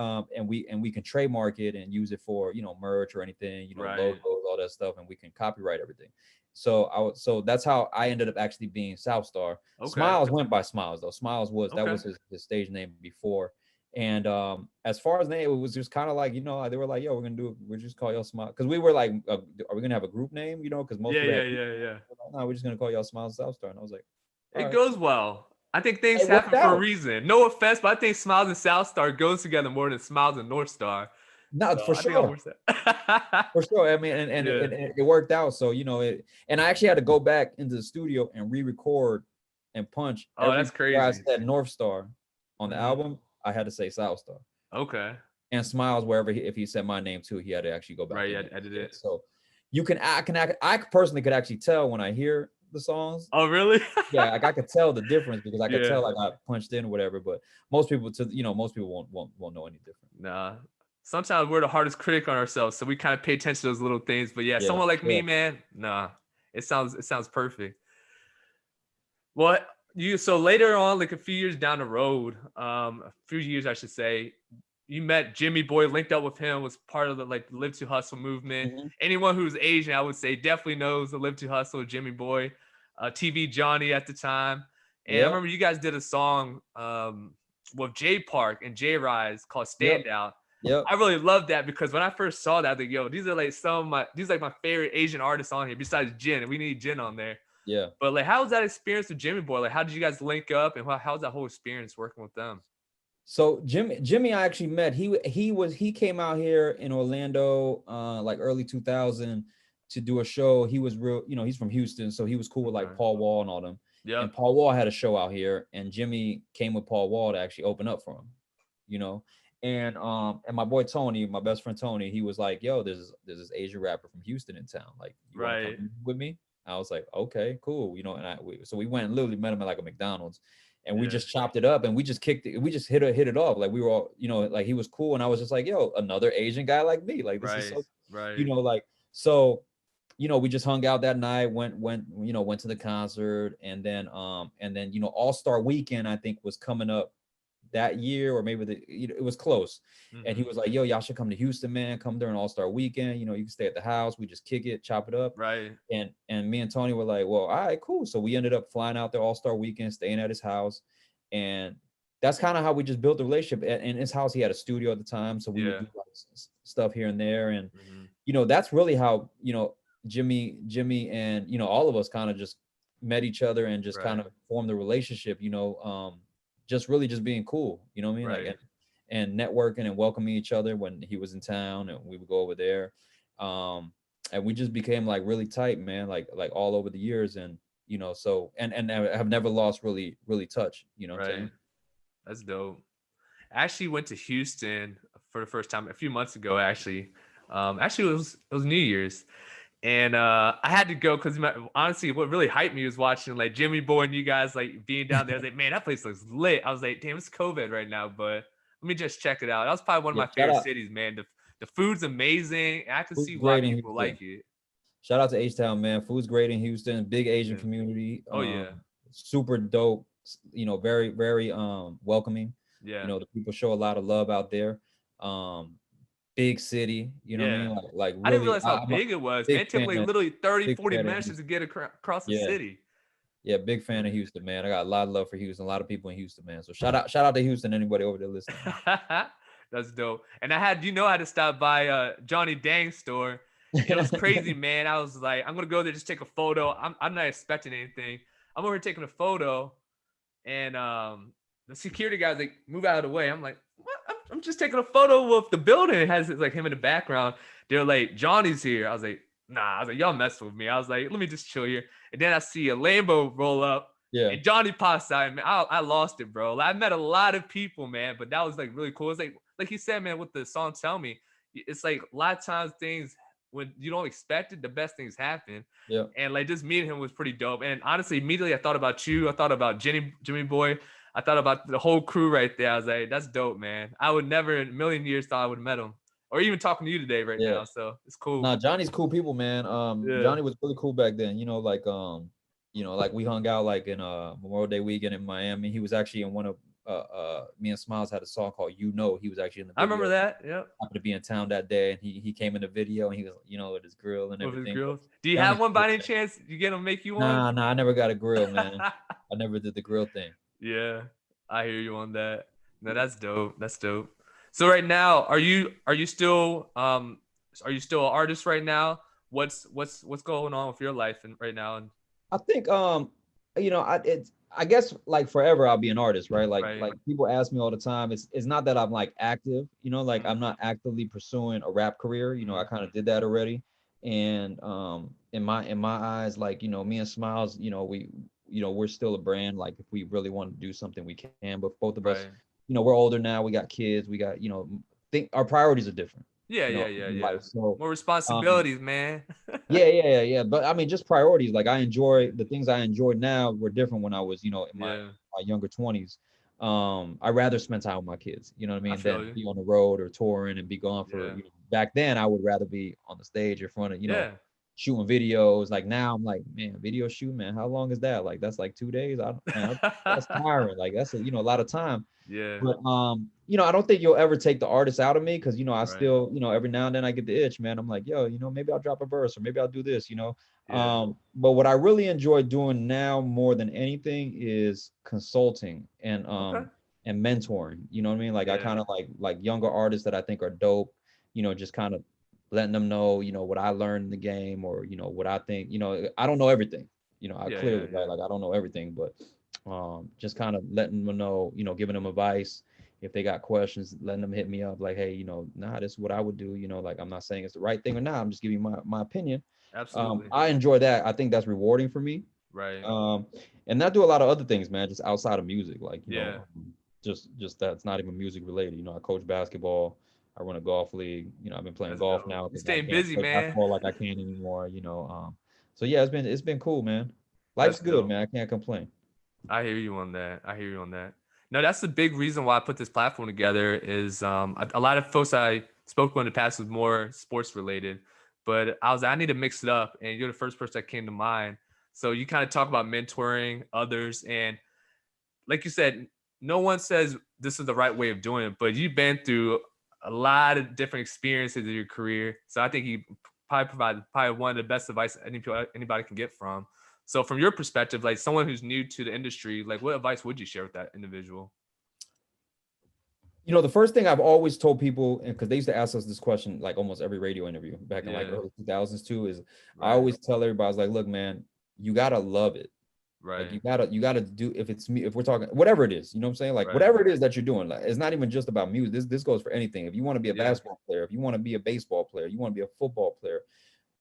Speaker 2: we can trademark it and use it for, merch or anything, logos, all that stuff, and we can copyright everything. So that's how I ended up actually being Southstar. Okay. Smilez went by Smilez though. Smilez that was his stage name before. And as far as name, it was just kind of like, they were like, yo, we're just call y'all Smilez. Because we were like, are we gonna have a group name? Because most people no, we're just gonna call y'all Smilez Southstar. And I was like,
Speaker 1: it goes well. I think things happen for a reason. No offense, but I think Smilez and Southstar goes together more than Smilez and North Star.
Speaker 2: No, so for sure. For sure. I mean, and it worked out. So, and I actually had to go back into the studio and re-record and punch.
Speaker 1: Oh, that's crazy.
Speaker 2: I said North Star on the album, I had to say Southstar.
Speaker 1: Okay.
Speaker 2: And Smilez, wherever if he said my name too, he had to actually go back.
Speaker 1: Right, yeah, edit it.
Speaker 2: So I personally could actually tell when I hear the songs.
Speaker 1: Oh, really?
Speaker 2: Yeah, like I could tell the difference because I could tell like I punched in or whatever. But most people won't know any different.
Speaker 1: Nah. Sometimes we're the hardest critic on ourselves, so we kind of pay attention to those little things. But someone like me, man, nah, it sounds perfect. Well, so later on, like a few years down the road, a few years I should say, you met Jimmyboi, linked up with him, was part of the like Live to Hustle movement. Mm-hmm. Anyone who's Asian, I would say, definitely knows the Live to Hustle, Jimmyboi, TV Johnny at the time. And I remember you guys did a song with J Park and J Rise called Standout.
Speaker 2: Yep.
Speaker 1: I really loved that because when I first saw that, I was like, yo, these are like my favorite Asian artists on here besides Jin, and we need Jin on there.
Speaker 2: Yeah.
Speaker 1: But like, how was that experience with Jimmyboi? Like, how did you guys link up, and how was that whole experience working with them?
Speaker 2: So Jimmy I actually met. He came out here in Orlando like early 2000 to do a show. He was real, he's from Houston, so he was cool with like
Speaker 1: Okay.
Speaker 2: Paul Wall and all them. And
Speaker 1: Yep.
Speaker 2: Paul Wall had a show out here, and Jimmy came with Paul Wall to actually open up for him, you know. And my boy Tony, my best friend Tony, he was like, "Yo, there's this Asian rapper from Houston in town. Like, you want to
Speaker 1: Right.
Speaker 2: come with me?" I was like, "Okay, cool." So we went and literally met him at like a McDonald's, and we
Speaker 1: Yeah.
Speaker 2: just chopped it up, and we just kicked it. We just hit it off. Like, we were all, like, he was cool, and I was just like, "Yo, another Asian guy like me. Like, this is
Speaker 1: Right.
Speaker 2: so,"
Speaker 1: Right.
Speaker 2: like, so. We just hung out that night, went to the concert, and then All-Star Weekend, I think, was coming up that year, or maybe it was close. And he
Speaker 1: Mm-hmm.
Speaker 2: was like, "Yo, y'all should come to Houston, man. Come during All-Star Weekend. You can stay at the house. We just kick it, chop it up."
Speaker 1: Right.
Speaker 2: And me and Tony were like, "Well, all right, cool." So we ended up flying out there All-Star Weekend, staying at his house, and that's kind of how we just built the relationship. In his house, he had a studio at the time, so we would
Speaker 1: Yeah.
Speaker 2: do like stuff here and there, and
Speaker 1: Mm-hmm.
Speaker 2: that's really how Jimmy and all of us kind of just met each other and just kind
Speaker 1: Right.
Speaker 2: of formed a relationship. Just really just being cool. You know what I mean? Like,
Speaker 1: Right.
Speaker 2: and networking and welcoming each other when he was in town, and we would go over there. And we just became like really tight, man. Like all over the years, and so and I have never lost really touch. You know what I'm
Speaker 1: Right.
Speaker 2: saying?
Speaker 1: That's dope. I actually went to Houston for the first time a few months ago. Actually, it was New Year's, and I had to go because honestly, what really hyped me was watching like Jimmyboi and you guys like being down there. I was like, man, that place looks lit. I was like, damn, it's COVID right now, but let me just check it out. That was probably one of
Speaker 2: Yeah.
Speaker 1: my favorite cities, man. The food's amazing. And I can
Speaker 2: Food's
Speaker 1: see why
Speaker 2: great in
Speaker 1: people
Speaker 2: Houston.
Speaker 1: like it.
Speaker 2: Shout out to H-Town, man. Food's great in Houston. Big Asian
Speaker 1: Yeah.
Speaker 2: community.
Speaker 1: Oh yeah.
Speaker 2: Super dope. Very, very welcoming.
Speaker 1: Yeah.
Speaker 2: The people show a lot of love out there. Um, Big city. You know what I
Speaker 1: Yeah.
Speaker 2: mean? Like
Speaker 1: I didn't
Speaker 2: really,
Speaker 1: realize how
Speaker 2: I'm a
Speaker 1: big it was, man.
Speaker 2: big
Speaker 1: It took
Speaker 2: fan
Speaker 1: like
Speaker 2: of
Speaker 1: literally 30,
Speaker 2: big
Speaker 1: 40
Speaker 2: fan of
Speaker 1: minutes just to
Speaker 2: Houston.
Speaker 1: get across the
Speaker 2: Yeah,
Speaker 1: city.
Speaker 2: yeah, big fan of Houston, man. I got a lot of love for Houston. A lot of people in Houston, man. So shout out to Houston. Anybody over there listening?
Speaker 1: That's dope. And I had to stop by Johnny Dang's store. It was crazy, man. I was like, I'm gonna go there, just take a photo. I'm not expecting anything. I'm over here taking a photo, and the security guys like move out of the way. I'm like, what? I'm just taking a photo with the building. It has like him in the background. They're like, Johnny's here. I was like, nah. I was like, y'all messing with me. I was like, let me just chill here. And then I see a Lambo roll up.
Speaker 2: Yeah,
Speaker 1: And Johnny pops out, man. I lost it, bro. Like, I met a lot of people, man, but that was like really cool. It's like you said, man, with the song "Tell Me," it's like a lot of times things when you don't expect it, the best things happen.
Speaker 2: yeah,
Speaker 1: And like just meeting him was pretty dope. And honestly, immediately I thought about you. I thought about Jimmyboi. I thought about the whole crew right there. I was like, that's dope, man. I would never in a million years thought I would have met him, or even talking to you today right
Speaker 2: yeah.
Speaker 1: now. So it's cool.
Speaker 2: Nah, Johnny's cool people, man.
Speaker 1: Yeah.
Speaker 2: Johnny was really cool back then. Like we hung out like in Memorial Day weekend in Miami. He was actually in one of me and Smilez had a song called "You Know." He was actually in the
Speaker 1: I remember
Speaker 2: video.
Speaker 1: that. Yep.
Speaker 2: Happened to be in town that day, and he came in the video, and he was with his grill and
Speaker 1: With his
Speaker 2: everything. But
Speaker 1: grills. Do you have
Speaker 2: Johnny's
Speaker 1: one
Speaker 2: cool,
Speaker 1: by any
Speaker 2: man.
Speaker 1: chance? You get him make you one?
Speaker 2: Nah, I never got a grill, man. I never did the grill thing.
Speaker 1: Yeah, I hear you on that. No, that's dope. That's dope. So right now, are you still an artist right now? What's going on with your life right now? And
Speaker 2: I think I guess like forever I'll be an artist, right? Like
Speaker 1: right.
Speaker 2: like people ask me all the time. It's not that I'm like active, like
Speaker 1: Mm-hmm.
Speaker 2: I'm not actively pursuing a rap career. I kind of did that already. And in my eyes, like, me and Smiles, we're still a brand. Like if we really want to do something, we can. But both of us,
Speaker 1: Right.
Speaker 2: we're older now, we got kids, we got, think our priorities are different,
Speaker 1: Yeah,
Speaker 2: in
Speaker 1: yeah.
Speaker 2: life. So
Speaker 1: More
Speaker 2: um
Speaker 1: responsibilities, man.
Speaker 2: yeah. But I mean, just priorities. Like I enjoy the things I enjoy now were different when I was, in
Speaker 1: Yeah,
Speaker 2: my younger 20s. I'd rather spend time with my kids, you know what I
Speaker 1: I
Speaker 2: mean,
Speaker 1: feel
Speaker 2: than
Speaker 1: you.
Speaker 2: be on the road or touring and be gone for,
Speaker 1: Yeah,
Speaker 2: back then I would rather be on the stage in front of,
Speaker 1: yeah,
Speaker 2: shooting videos. Like now I'm like, man, video shoot, man, how long is that? Like that's like 2 days. That's tiring. Like that's a lot of time.
Speaker 1: yeah.
Speaker 2: But I don't think you'll ever take the artist out of me because I
Speaker 1: Right.
Speaker 2: still, every now and then I get the itch, man. I'm like, yo, maybe I'll drop a verse or maybe I'll do this.
Speaker 1: Yeah.
Speaker 2: But what I really enjoy doing now more than anything is consulting
Speaker 1: Okay.
Speaker 2: and mentoring. You know what I mean? Like I
Speaker 1: Yeah.
Speaker 2: kind of like younger artists that I think are dope, just kind of letting them know, what I learned in the game or, what I think, I don't know everything. You know, I
Speaker 1: Yeah,
Speaker 2: clearly,
Speaker 1: yeah,
Speaker 2: right? Like I don't know everything, but just kind of letting them know, you know, giving them advice. If they got questions, letting them hit me up like, hey, you know, nah, this is what I would do. You know, like I'm not saying it's the right thing or not. I'm just giving you my opinion.
Speaker 1: absolutely.
Speaker 2: I enjoy that. I think that's rewarding for me.
Speaker 1: Right.
Speaker 2: And I do a lot of other things, man, just outside of music, like, you
Speaker 1: Yeah.
Speaker 2: know, just that's not even music related. You know, I coach basketball. I run a golf league. You know, I've been playing
Speaker 1: That's
Speaker 2: golf
Speaker 1: dope.
Speaker 2: now
Speaker 1: You
Speaker 2: because I
Speaker 1: staying
Speaker 2: can't
Speaker 1: busy,
Speaker 2: play
Speaker 1: man.
Speaker 2: basketball like I can anymore. You know, so yeah, it's been cool, man.
Speaker 1: That's
Speaker 2: Life's good,
Speaker 1: dope.
Speaker 2: man. I can't complain.
Speaker 1: I hear you on that. I hear you on that. No, that's the big reason why I put this platform together is a lot of folks I spoke with in the past was more sports related, but I need to mix it up, and you're the first person that came to mind. So you kind of talk about mentoring others, and like you said, no one says this is the right way of doing it, but you've been through a lot of different experiences in your career. So I think you probably provide probably one of the best advice anybody can get from. So from your perspective, like someone who's new to the industry, like what advice would you share with that individual?
Speaker 2: You know, the first thing I've always told people, and because they used to ask us this question like almost every radio interview back in like
Speaker 1: Yeah,
Speaker 2: early 2000s too, is I
Speaker 1: right,
Speaker 2: always tell everybody, I was like, look, man, you gotta love it. Like
Speaker 1: right,
Speaker 2: you gotta do if it's me if we're talking whatever it is, you know what I'm saying? Like
Speaker 1: right.
Speaker 2: whatever it is that you're doing, like it's not even just about music. This goes for anything. If you want to be a
Speaker 1: Yeah,
Speaker 2: basketball player, if you want to be a baseball player, you want to be a football player,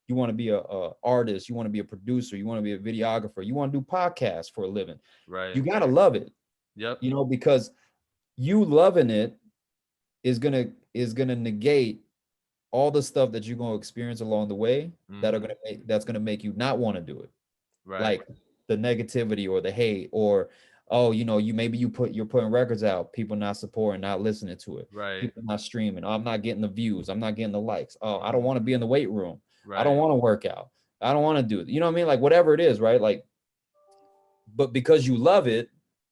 Speaker 2: you want to be a artist, you want to be a producer, you want to be a videographer, you want to do podcasts for a living.
Speaker 1: right.
Speaker 2: You gotta love it,
Speaker 1: Yep.
Speaker 2: you know, because you loving it is gonna negate all the stuff that you're gonna experience along the way that are
Speaker 1: Hmm.
Speaker 2: gonna that's gonna make you not want to do it,
Speaker 1: Right,
Speaker 2: like the negativity or the hate or oh you know you're putting records out, people not supporting, not listening to it,
Speaker 1: right.
Speaker 2: people not streaming, oh, I'm not getting the views, I'm not getting the likes, oh I don't
Speaker 1: Hmm.
Speaker 2: want to be in the weight room, I don't
Speaker 1: Right.
Speaker 2: want to work out, I don't want to do it, you know what I mean, like whatever it is, right? Like but because you love it,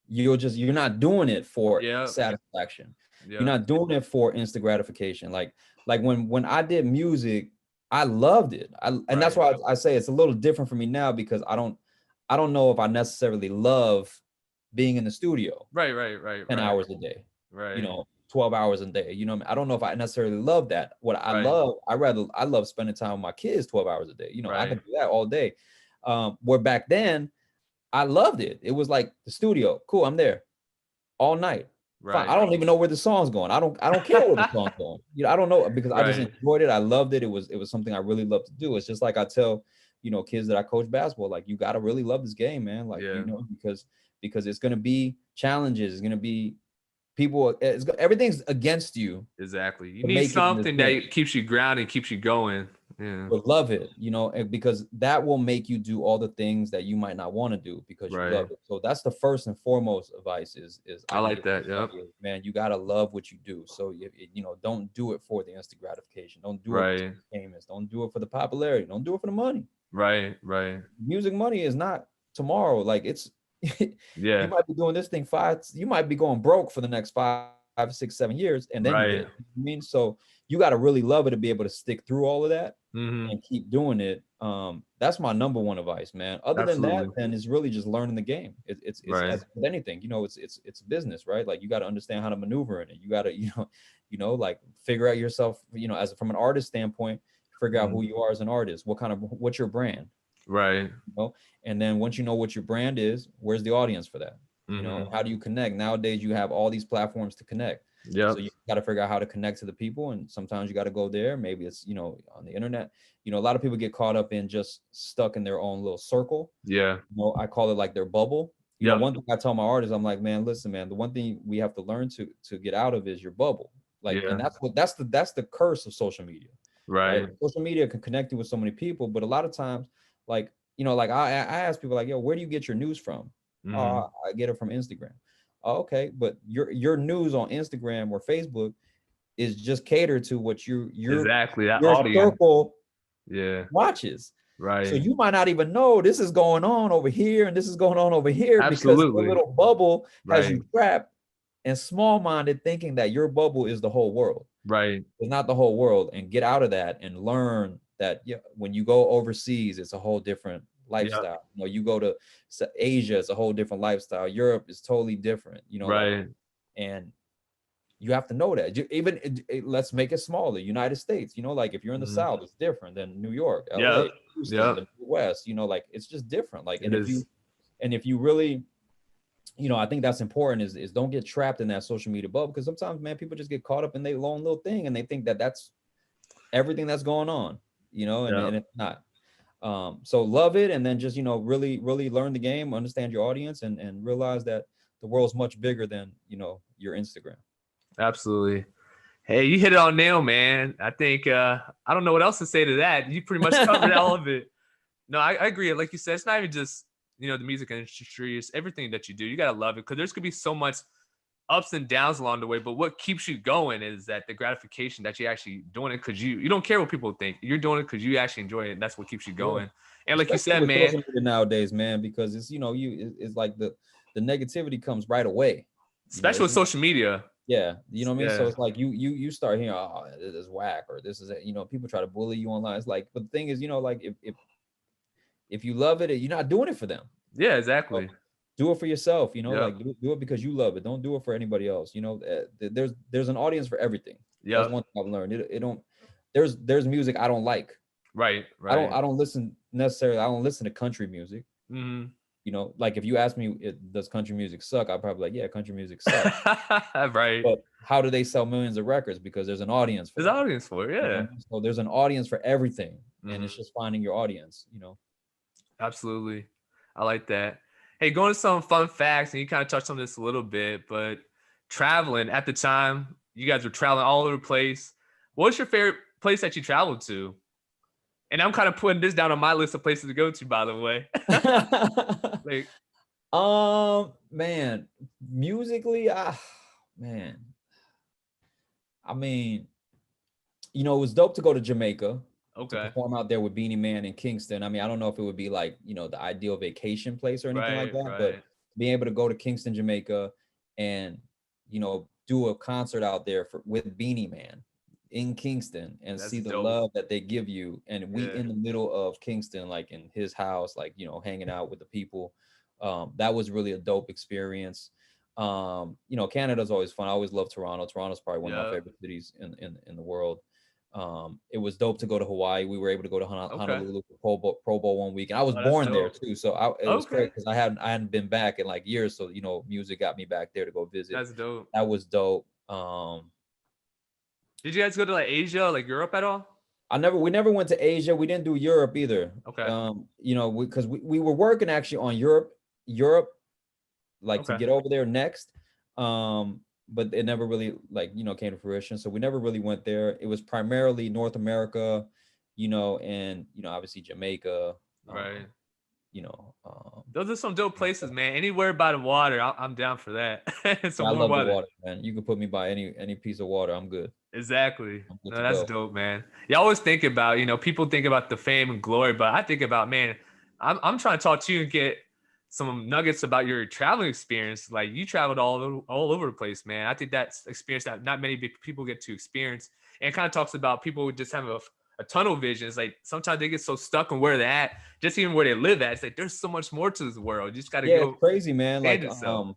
Speaker 2: you're not doing it for
Speaker 1: Yep.
Speaker 2: satisfaction, you're
Speaker 1: Yep.
Speaker 2: not doing it for instant gratification, like when I did music, I loved it. And that's
Speaker 1: Right.
Speaker 2: why I say it's a little different for me now because I don't know if I necessarily love being in the studio
Speaker 1: Right. Right. Right.
Speaker 2: 10
Speaker 1: Right.
Speaker 2: hours a day, you
Speaker 1: Right.
Speaker 2: know, 12 hours a day. You know, I don't know if I necessarily love that. What I
Speaker 1: Right.
Speaker 2: love, I love spending time with my kids 12 hours a day. You know, I
Speaker 1: Right.
Speaker 2: can do that all day. Where back then I loved it. It was like the studio. Cool, I'm there all night. Fine. I
Speaker 1: Right.
Speaker 2: don't even know where the song's going. I don't care where the song's going. You know, I don't know because I just
Speaker 1: Right.
Speaker 2: enjoyed it. I loved it. It was something I really loved to do. It's just like I tell, you know, kids that I coach basketball, like you gotta really love this game, man. Like, you
Speaker 1: Yeah.
Speaker 2: know, because it's gonna be challenges, it's gonna be people, everything's against you
Speaker 1: Exactly. You
Speaker 2: to
Speaker 1: need
Speaker 2: make it in this
Speaker 1: something
Speaker 2: game.
Speaker 1: that keeps you grounded, keeps you going. Yeah.
Speaker 2: But love it, you know, and because that will make you do all the things that you might not want to do because you love
Speaker 1: Right.
Speaker 2: it. So that's the first and foremost advice is I
Speaker 1: I
Speaker 2: can
Speaker 1: like
Speaker 2: give
Speaker 1: that. Yep.
Speaker 2: somebody is, man, you gotta love what you do. So you know, don't do it for the instant gratification. Don't do it
Speaker 1: Right.
Speaker 2: for famous. Don't do it for the popularity. Don't do it for the money.
Speaker 1: Right. Right.
Speaker 2: Music money is not tomorrow. Like it's you
Speaker 1: Yeah.
Speaker 2: might be doing this thing you might be going broke for the next 5, 6, 7 years, and then you get
Speaker 1: Right.
Speaker 2: it. You know what I mean, so you got to really love it to be able to stick through all of that
Speaker 1: Hmm.
Speaker 2: and keep doing it. That's my number one advice, man. Other than that,
Speaker 1: Absolutely.
Speaker 2: then it's really just learning the game. It's
Speaker 1: Right.
Speaker 2: as with anything, you know, it's business, right? Like you got to understand how to maneuver in it. You got to, like figure out yourself, you know, as from an artist standpoint, figure out who
Speaker 1: Mhm.
Speaker 2: you are as an artist. What's your brand,
Speaker 1: Right.
Speaker 2: you know? And then once you know what your brand is, where's the audience for that? You know,
Speaker 1: Hmm.
Speaker 2: how do you connect? Nowadays, you have all these platforms to connect. So
Speaker 1: Yep.
Speaker 2: you got to figure out how to connect to the people. And sometimes you got to go there. Maybe it's, you know, on the internet. You know, a lot of people get caught up in just stuck in their own little circle.
Speaker 1: Yeah.
Speaker 2: You know, I call it like their bubble. You know,
Speaker 1: Yep.
Speaker 2: one thing I tell my artists, I'm like, man, listen, man, the one thing we have to learn to get out of is your bubble. Like, and
Speaker 1: Yeah.
Speaker 2: that's the curse of social media, right?
Speaker 1: Right.
Speaker 2: Like, social media can connect you with so many people, but a lot of times, like, you know, like I ask people like, yo, where do you get your news from?
Speaker 1: Hmm.
Speaker 2: I get it from Instagram. Oh, okay, but your news on Instagram or Facebook is just catered to what
Speaker 1: Exactly. That
Speaker 2: your
Speaker 1: audience.
Speaker 2: circle
Speaker 1: Yeah.
Speaker 2: watches. So
Speaker 1: Right.
Speaker 2: you might not even know this is going on over here and this is going on over here because your
Speaker 1: Absolutely.
Speaker 2: little bubble has
Speaker 1: Right.
Speaker 2: you trapped and small-minded thinking that your bubble is the whole world.
Speaker 1: Right.
Speaker 2: It's not the whole world, and get out of that and learn that, yeah, when you go overseas, it's a whole different
Speaker 1: Yep.
Speaker 2: lifestyle. You know, you go to Asia, it's a whole different lifestyle. Europe is totally different, you know, like,
Speaker 1: Right.
Speaker 2: and You have to know that. Even let's make it smaller. United States, like if you're in the
Speaker 1: Mhm.
Speaker 2: South, it's different than New York, LA,
Speaker 1: Yep.
Speaker 2: Houston,
Speaker 1: Yep.
Speaker 2: the West. Like it's just different. Like,
Speaker 1: It is.
Speaker 2: and if you really, I think that's important is don't get trapped in that social media bubble, because sometimes, man, people just get caught up in their own little thing and they think that that's everything that's going on,
Speaker 1: Yeah.
Speaker 2: and it's not. So love it, and then just really really learn the game, understand your audience, and realize that the world's much bigger than your Instagram.
Speaker 1: Absolutely. Hey, you hit it on nail, man. I think I don't know what else to say to that. You pretty much covered all of it. No, I agree. Like you said, it's not even just the music industry. It's everything that you do. You gotta love it, because there's gonna be so much ups and downs along the way. But what keeps you going is that the gratification that you're actually doing it because you don't care what people think. You're doing it because you actually enjoy it, and that's what keeps you
Speaker 2: Yeah.
Speaker 1: going. And like you
Speaker 2: Especially
Speaker 1: said,
Speaker 2: with
Speaker 1: man,
Speaker 2: social media nowadays, man, because it's it's like the negativity comes right away.
Speaker 1: especially
Speaker 2: It's
Speaker 1: with
Speaker 2: not,
Speaker 1: social media.
Speaker 2: yeah, you know what I mean. So
Speaker 1: Yeah,
Speaker 2: it's like you start hearing, oh, this is whack, or this is it. People try to bully you online. It's like, but the thing is, like if you love it, you're not doing it for them.
Speaker 1: yeah,
Speaker 2: So
Speaker 1: exactly.
Speaker 2: do it for yourself.
Speaker 1: Yep,
Speaker 2: Like do it because you love it. Don't do it for anybody else. There's an audience for everything. That's
Speaker 1: yep.
Speaker 2: one thing I've learned. It don't. There's music I don't like.
Speaker 1: Right,
Speaker 2: I don't
Speaker 1: right.
Speaker 2: I don't listen necessarily. I don't listen to country music.
Speaker 1: Mm-hmm.
Speaker 2: Like if you ask me, does country music suck? I'd probably be like, yeah, country music sucks.
Speaker 1: Right.
Speaker 2: But how do they sell millions of records? Because there's an audience
Speaker 1: There's
Speaker 2: for
Speaker 1: an
Speaker 2: it.
Speaker 1: audience for it.
Speaker 2: You know what I
Speaker 1: Yeah.
Speaker 2: mean? So there's an audience for everything, and it's
Speaker 1: Mm-hmm.
Speaker 2: just finding your audience.
Speaker 1: Absolutely. I like that. Hey, going to some fun facts, and you kind of touched on this a little bit, but traveling at the time, you guys were traveling all over the place. What's your favorite place that you traveled to? And I'm kind of putting this down on my list of places to go to, by the way. Like,
Speaker 2: Man, musically, man, I mean, it was dope to go to Jamaica to
Speaker 1: okay.
Speaker 2: perform out there with Beanie Man in Kingston. I mean, I don't know if it would be like, the ideal vacation place or anything like
Speaker 1: Right,
Speaker 2: that, but
Speaker 1: right.
Speaker 2: being able to go to Kingston, Jamaica and, do a concert out there with Beanie Man in Kingston and
Speaker 1: That's
Speaker 2: see the
Speaker 1: dope.
Speaker 2: love that they give you. And we
Speaker 1: Yeah.
Speaker 2: in the middle of Kingston, like in his house, like, hanging out with the people. That was really a dope experience. Canada's always fun. I always love Toronto. Toronto's probably one of my
Speaker 1: Yeah.
Speaker 2: favorite cities in the world. It was dope to go to Hawaii. We were able to go to
Speaker 1: Okay.
Speaker 2: Honolulu for Pro Bowl 1 week, and I was
Speaker 1: Oh, that's
Speaker 2: born there
Speaker 1: dope.
Speaker 2: too. So it was
Speaker 1: Okay.
Speaker 2: great because I hadn't been back in like years. So music got me back there to go visit.
Speaker 1: That's dope.
Speaker 2: That was dope.
Speaker 1: Did you guys go to like Asia, like Europe at all?
Speaker 2: We never went to Asia. We didn't do Europe either.
Speaker 1: Okay.
Speaker 2: Because we were working actually on Europe, like to
Speaker 1: Okay.
Speaker 2: get over there next. But it never really came to fruition. So we never really went there. It was primarily North America, and obviously Jamaica.
Speaker 1: Right.
Speaker 2: You know, um,
Speaker 1: Those are some dope places, man. Anywhere by the water, I'm down for that.
Speaker 2: I
Speaker 1: Some warm
Speaker 2: love the
Speaker 1: weather.
Speaker 2: water, man. You can put me by any piece of water. I'm good.
Speaker 1: Exactly.
Speaker 2: I'm good
Speaker 1: No,
Speaker 2: to
Speaker 1: that's
Speaker 2: go.
Speaker 1: dope, man. You always think about, people think about the fame and glory, but I think about, man, I'm trying to talk to you and get some nuggets about your traveling experience. Like you traveled all over the place, man. I think that's experience that not many people get to experience. And it kind of talks about people who just have a tunnel vision. It's like sometimes they get so stuck on where they're at, just even where they live at. It's like there's so much more to this world. You just got to
Speaker 2: Yeah, it's
Speaker 1: go
Speaker 2: crazy, man.
Speaker 1: expand
Speaker 2: Like,
Speaker 1: yourself.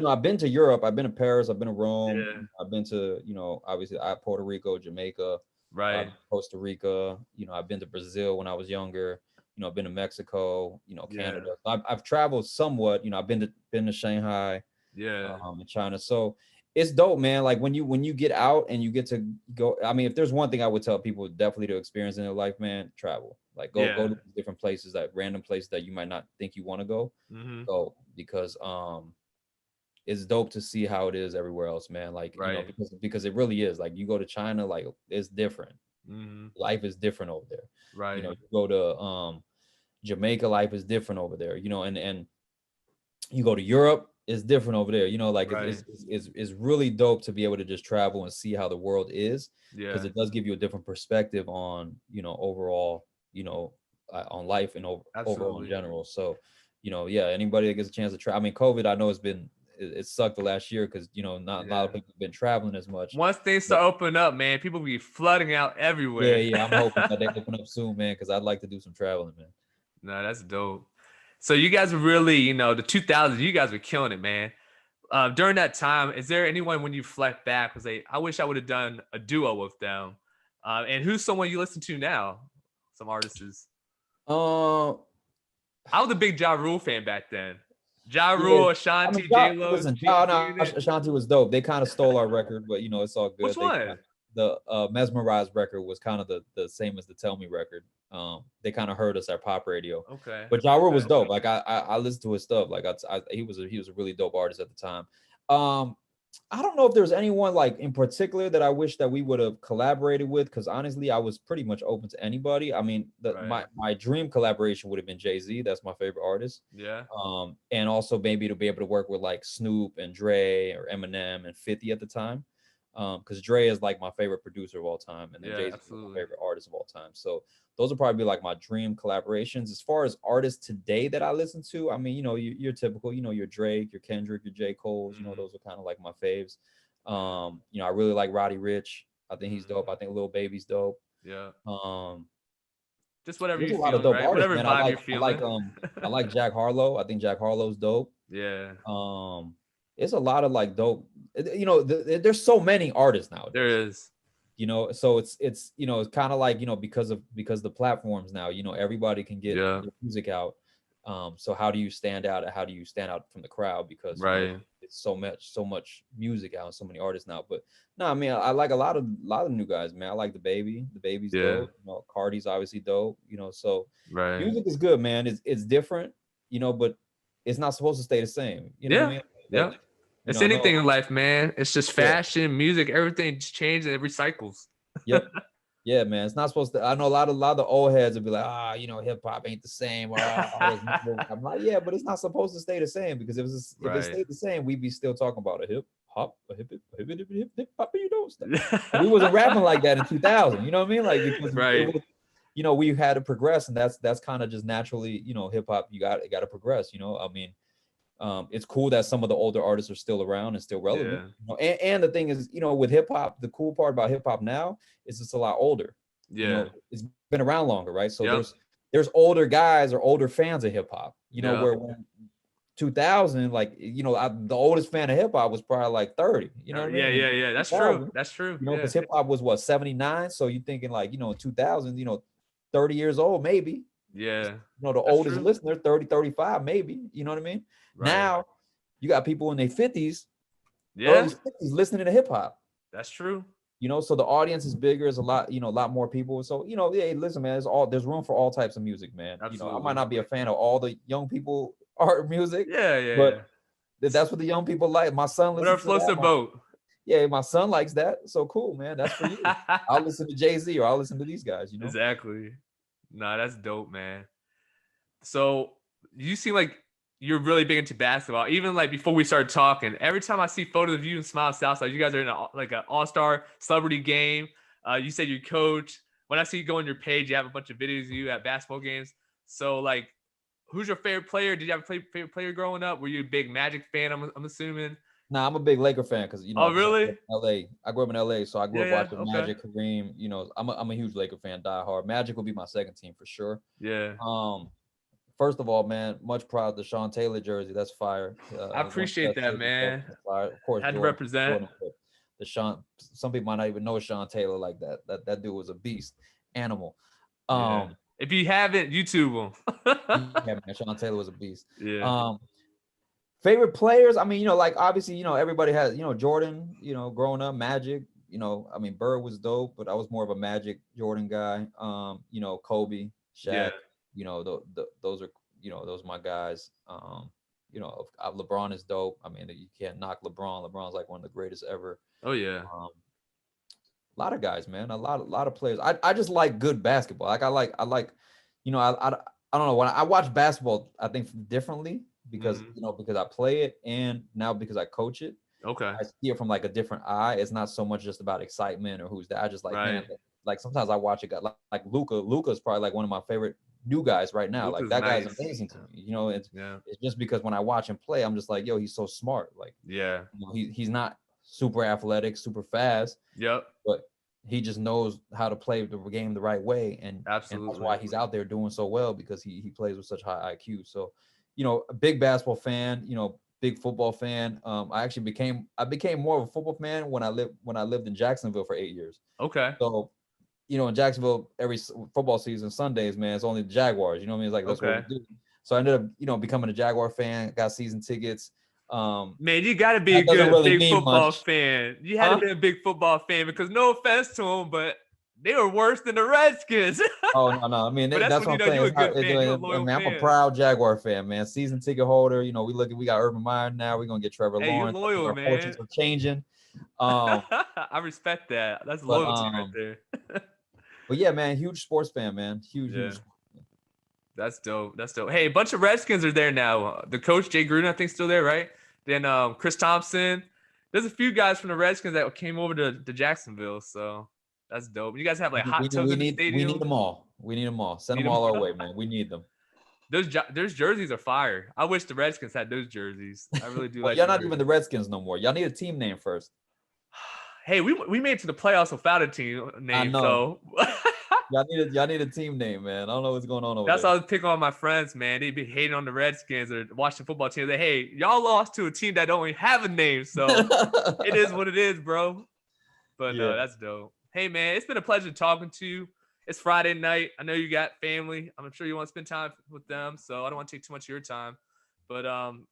Speaker 2: I've been to Europe, I've been to Paris, I've been to Rome,
Speaker 1: Yeah,
Speaker 2: I've been to, obviously Puerto Rico, Jamaica,
Speaker 1: right.
Speaker 2: Costa Rica, I've been to Brazil when I was younger, I've been to Mexico,
Speaker 1: Yeah,
Speaker 2: Canada. I've traveled somewhat, I've been to Shanghai,
Speaker 1: yeah,
Speaker 2: in China. So it's dope, man. Like when you get out and you get to go. I mean, if there's one thing I would tell people definitely to experience in their life, man, travel. Like go
Speaker 1: yeah.
Speaker 2: to different places, that random places that you might not think you want to go.
Speaker 1: Hmm.
Speaker 2: Go because it's dope to see how it is everywhere else, man. Like,
Speaker 1: Right.
Speaker 2: because it really is. Like you go to China, like it's different.
Speaker 1: Hmm.
Speaker 2: Life is different over there.
Speaker 1: Right.
Speaker 2: You go to Jamaica, life is different over there. And you go to Europe, it's different over there. Like
Speaker 1: Right.
Speaker 2: it's really dope to be able to just travel and see how the world is, because
Speaker 1: Yeah.
Speaker 2: it does give you a different perspective on, overall, on life and overall in
Speaker 1: Absolutely.
Speaker 2: general. So, yeah, anybody that gets a chance to try. I mean, COVID, I know it sucked the last year because, not a lot of
Speaker 1: Yeah.
Speaker 2: people have been traveling as much.
Speaker 1: Once things
Speaker 2: But
Speaker 1: start opening up, man, people be flooding out
Speaker 2: yeah,
Speaker 1: everywhere.
Speaker 2: yeah, I'm hoping that they open up soon, man, because I'd like to do some traveling, man.
Speaker 1: No, that's dope. So you guys were really, the 2000s, you guys were killing it, man. during that time, is there anyone when you reflect back was like, I wish I would have done a duo with them? And who's someone you listen to now? Some artists.
Speaker 2: Uh,
Speaker 1: I was a big Ja Rule fan back then. Ja
Speaker 2: yeah.
Speaker 1: Rule,
Speaker 2: I mean,
Speaker 1: Ashanti, J Lo,
Speaker 2: listen,
Speaker 1: G Unit.
Speaker 2: Ashanti was dope. They kind of stole our record, but it's all
Speaker 1: Which
Speaker 2: good.
Speaker 1: one?
Speaker 2: The Mesmerized record was kind of the same as the Tell Me record. They kind of heard us at pop radio.
Speaker 1: Okay.
Speaker 2: But Ja Rule was dope. Like I listened to his stuff. Like he was a really dope artist at the time. I don't know if there's anyone like in particular that I wish that we would have collaborated with, because honestly, I was pretty much open to anybody. I mean, my dream collaboration would have been Jay-Z. That's my favorite artist.
Speaker 1: Yeah.
Speaker 2: And also maybe to be able to work with like Snoop and Dre or Eminem and 50 at the time. Because Dre is like my favorite producer of all time, and then Jay-Z is my favorite artist of all time. So those will probably be like my dream collaborations. As far as artists today that I listen to, I mean, you're typical, your Drake, your Kendrick, your J. Cole's, those are kind of like my faves. I really like Roddy Ricch. I think he's dope. I think Lil Baby's dope.
Speaker 1: Yeah.
Speaker 2: Um,
Speaker 1: Just whatever
Speaker 2: there's
Speaker 1: you're
Speaker 2: a lot of
Speaker 1: feeling,
Speaker 2: dope
Speaker 1: right?
Speaker 2: artists,
Speaker 1: Whatever
Speaker 2: man.
Speaker 1: vibe you're feeling.
Speaker 2: I like Jack Harlow. I think Jack Harlow's dope.
Speaker 1: Yeah.
Speaker 2: It's a lot of like dope. There's so many artists nowadays.
Speaker 1: There is.
Speaker 2: So it's kind of like because the platforms now, everybody can get their music out. So how do you stand out, and how do you stand out from the crowd? Because it's so much music out, and so many artists now. But no, I mean, I like a lot of new guys, man. I like the baby's dope. Cardi's obviously dope. So music is good, man. It's different, but it's not supposed to stay the same. You know what I mean?
Speaker 1: Yeah. It's anything in life, man. It's just fashion, music, everything just changes and it recycles.
Speaker 2: Yep. Yeah, man. It's not supposed to. I know a lot of the old heads will be like, hip hop ain't the same. Or, I'm like, yeah, but it's not supposed to stay the same, because if it stayed the same, we'd be still talking about a hip hop, hip hop, we wasn't rapping like that in 2000. You know what I mean? Like, because it was, we had to progress, and that's kind of just naturally, hip hop. You got to progress. I mean. It's cool that some of the older artists are still around and still relevant. And the thing is, with hip hop, the cool part about hip hop now is it's a lot older. It's been around longer, right? So there's older guys or older fans of hip hop. Where when 2000, like the oldest fan of hip hop was probably like 30. You know what I mean?
Speaker 1: Yeah. That's true. That's true.
Speaker 2: Because hip hop was what, 79. So you're thinking like in 2000, 30 years old maybe.
Speaker 1: Yeah.
Speaker 2: The oldest listener, 30, 35 maybe. You know what I mean? Now you got people in their 50s, early 60s listening to hip hop.
Speaker 1: That's true.
Speaker 2: So the audience is bigger. It's a lot more people. So listen, man, there's room for all types of music, man. I might not be a fan of all the young people art music. But that's what the young people like. My son listens
Speaker 1: whatever floats their boat.
Speaker 2: Yeah, my son likes that. So cool, man. That's for you. I'll listen to Jay-Z, or I'll listen to these guys.
Speaker 1: Exactly. Nah, that's dope, man. So you seem like you're really big into basketball. Even like before we started talking, every time I see photos of you and Smilez Southstar, you guys are in an all-star celebrity game. You said you coach. When I see you go on your page, you have a bunch of videos of you at basketball games. So like, who's your favorite player? Did you have a favorite player growing up? Were you a big Magic fan? I'm assuming.
Speaker 2: Nah, I'm a big Laker fan because
Speaker 1: Oh really?
Speaker 2: I grew up in LA, so I grew up watching Magic, Kareem. I'm a huge Laker fan, die hard. Magic will be my second team for sure.
Speaker 1: Yeah.
Speaker 2: First of all, man, much proud of the Sean Taylor jersey. That's fire.
Speaker 1: I appreciate that, man.
Speaker 2: Of course,
Speaker 1: had to represent.
Speaker 2: The Sean. Some people might not even know Sean Taylor like that. That dude was a beast, animal.
Speaker 1: If you haven't, YouTube him.
Speaker 2: Yeah, man, Sean Taylor was a beast.
Speaker 1: Yeah.
Speaker 2: Favorite players? I mean, like obviously, everybody has, Jordan. Growing up, Magic. I mean, Bird was dope, but I was more of a Magic Jordan guy. Kobe, Shaq. Those are those are my guys. LeBron is dope. I mean, you can't knock LeBron. LeBron's like one of the greatest ever.
Speaker 1: Oh yeah.
Speaker 2: A lot of guys, man. A lot of players. I just like good basketball. I like I don't know, when I watch basketball, I think differently because because I play it, and now because I coach it.
Speaker 1: Okay.
Speaker 2: I see it from like a different eye. It's not so much just about excitement or who's that. I just like, man, like sometimes I watch a guy like Luka. Luka's probably like one of my favorite new guys right now.
Speaker 1: Luka's
Speaker 2: like that guy's amazing to me. It's just because when I watch him play, I'm just like, yo, he's so smart. Like, he's not super athletic, super fast.
Speaker 1: Yep.
Speaker 2: But he just knows how to play the game the right way, and that's why he's out there doing so well, because he plays with such high IQ. So, a big basketball fan. big football fan. I became more of a football fan when I lived in Jacksonville for 8 years.
Speaker 1: Okay.
Speaker 2: So, in Jacksonville, every football season, Sundays, man, it's only the Jaguars. You know what I mean? It's like that's what
Speaker 1: Okay.
Speaker 2: we do. So I ended up, becoming a Jaguar fan. Got season tickets.
Speaker 1: Man, you got to be a
Speaker 2: That doesn't
Speaker 1: good
Speaker 2: really
Speaker 1: big
Speaker 2: mean
Speaker 1: football
Speaker 2: much,
Speaker 1: fan. You had to
Speaker 2: huh?
Speaker 1: be a big football fan because no offense to them, but they were worse than the Redskins.
Speaker 2: Oh no! I mean,
Speaker 1: But that's
Speaker 2: that's
Speaker 1: when
Speaker 2: what
Speaker 1: you
Speaker 2: I'm
Speaker 1: know
Speaker 2: saying.
Speaker 1: you're a
Speaker 2: It's not.
Speaker 1: good fan. You're a
Speaker 2: I
Speaker 1: loyal
Speaker 2: mean, I'm a
Speaker 1: fan.
Speaker 2: proud Jaguar fan, man. Season ticket holder. We got Urban Meyer now. We're gonna get Trevor
Speaker 1: Hey, you're
Speaker 2: Lawrence. I think
Speaker 1: loyal,
Speaker 2: our fortunes
Speaker 1: man.
Speaker 2: are changing. Um,
Speaker 1: I respect that. That's
Speaker 2: but
Speaker 1: loyalty right there.
Speaker 2: but yeah, man, huge sports fan, man. Huge.
Speaker 1: Yeah, that's dope. That's dope. Hey, a bunch of Redskins are there now. The coach Jay Gruden, I think, still there, right? Then Chris Thompson. There's a few guys from the Redskins that came over to Jacksonville, so that's dope. You guys have like hot tubs in the
Speaker 2: We need
Speaker 1: stadium.
Speaker 2: them all. We need them all. Send
Speaker 1: Need
Speaker 2: them
Speaker 1: them.
Speaker 2: all our way, man. We need them.
Speaker 1: Those jerseys are fire. I wish the Redskins had those jerseys. I really do
Speaker 2: Well,
Speaker 1: like
Speaker 2: y'all
Speaker 1: the
Speaker 2: not even
Speaker 1: jerseys.
Speaker 2: the Redskins no more. Y'all need a team name first.
Speaker 1: Hey, we made it to the playoffs without a team
Speaker 2: I
Speaker 1: name,
Speaker 2: know.
Speaker 1: so
Speaker 2: Y'all need a team name, man. I don't know what's going on over
Speaker 1: that's
Speaker 2: there.
Speaker 1: how I was picking on my friends, man. They'd be hating on the Redskins or watching football teams. Like, hey, y'all lost to a team that don't even have a name, so it is what it is, bro. But no,
Speaker 2: Yeah.
Speaker 1: that's dope. Hey, man, it's been a pleasure talking to you. It's Friday night. I know you got family. I'm sure you want to spend time with them, so I don't want to take too much of your time. But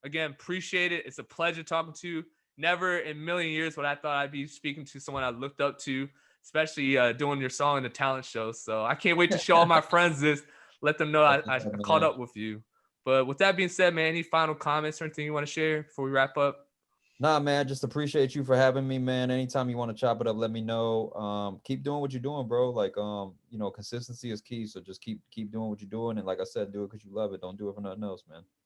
Speaker 1: again, appreciate it. It's a pleasure talking to you. Never in a million years would I thought I'd be speaking to someone I looked up to, especially doing your song in the talent show. So I can't wait to show all my friends this, let them know I caught
Speaker 2: Man.
Speaker 1: up with you. But with that being said, man, any final comments or anything you want to share before we wrap up?
Speaker 2: Nah, man, just appreciate you for having me, man. Anytime you want to chop it up, let me know. Keep doing what you're doing, bro. Like, consistency is key. So just keep doing what you're doing. And like I said, do it because you love it. Don't do it for nothing else, man.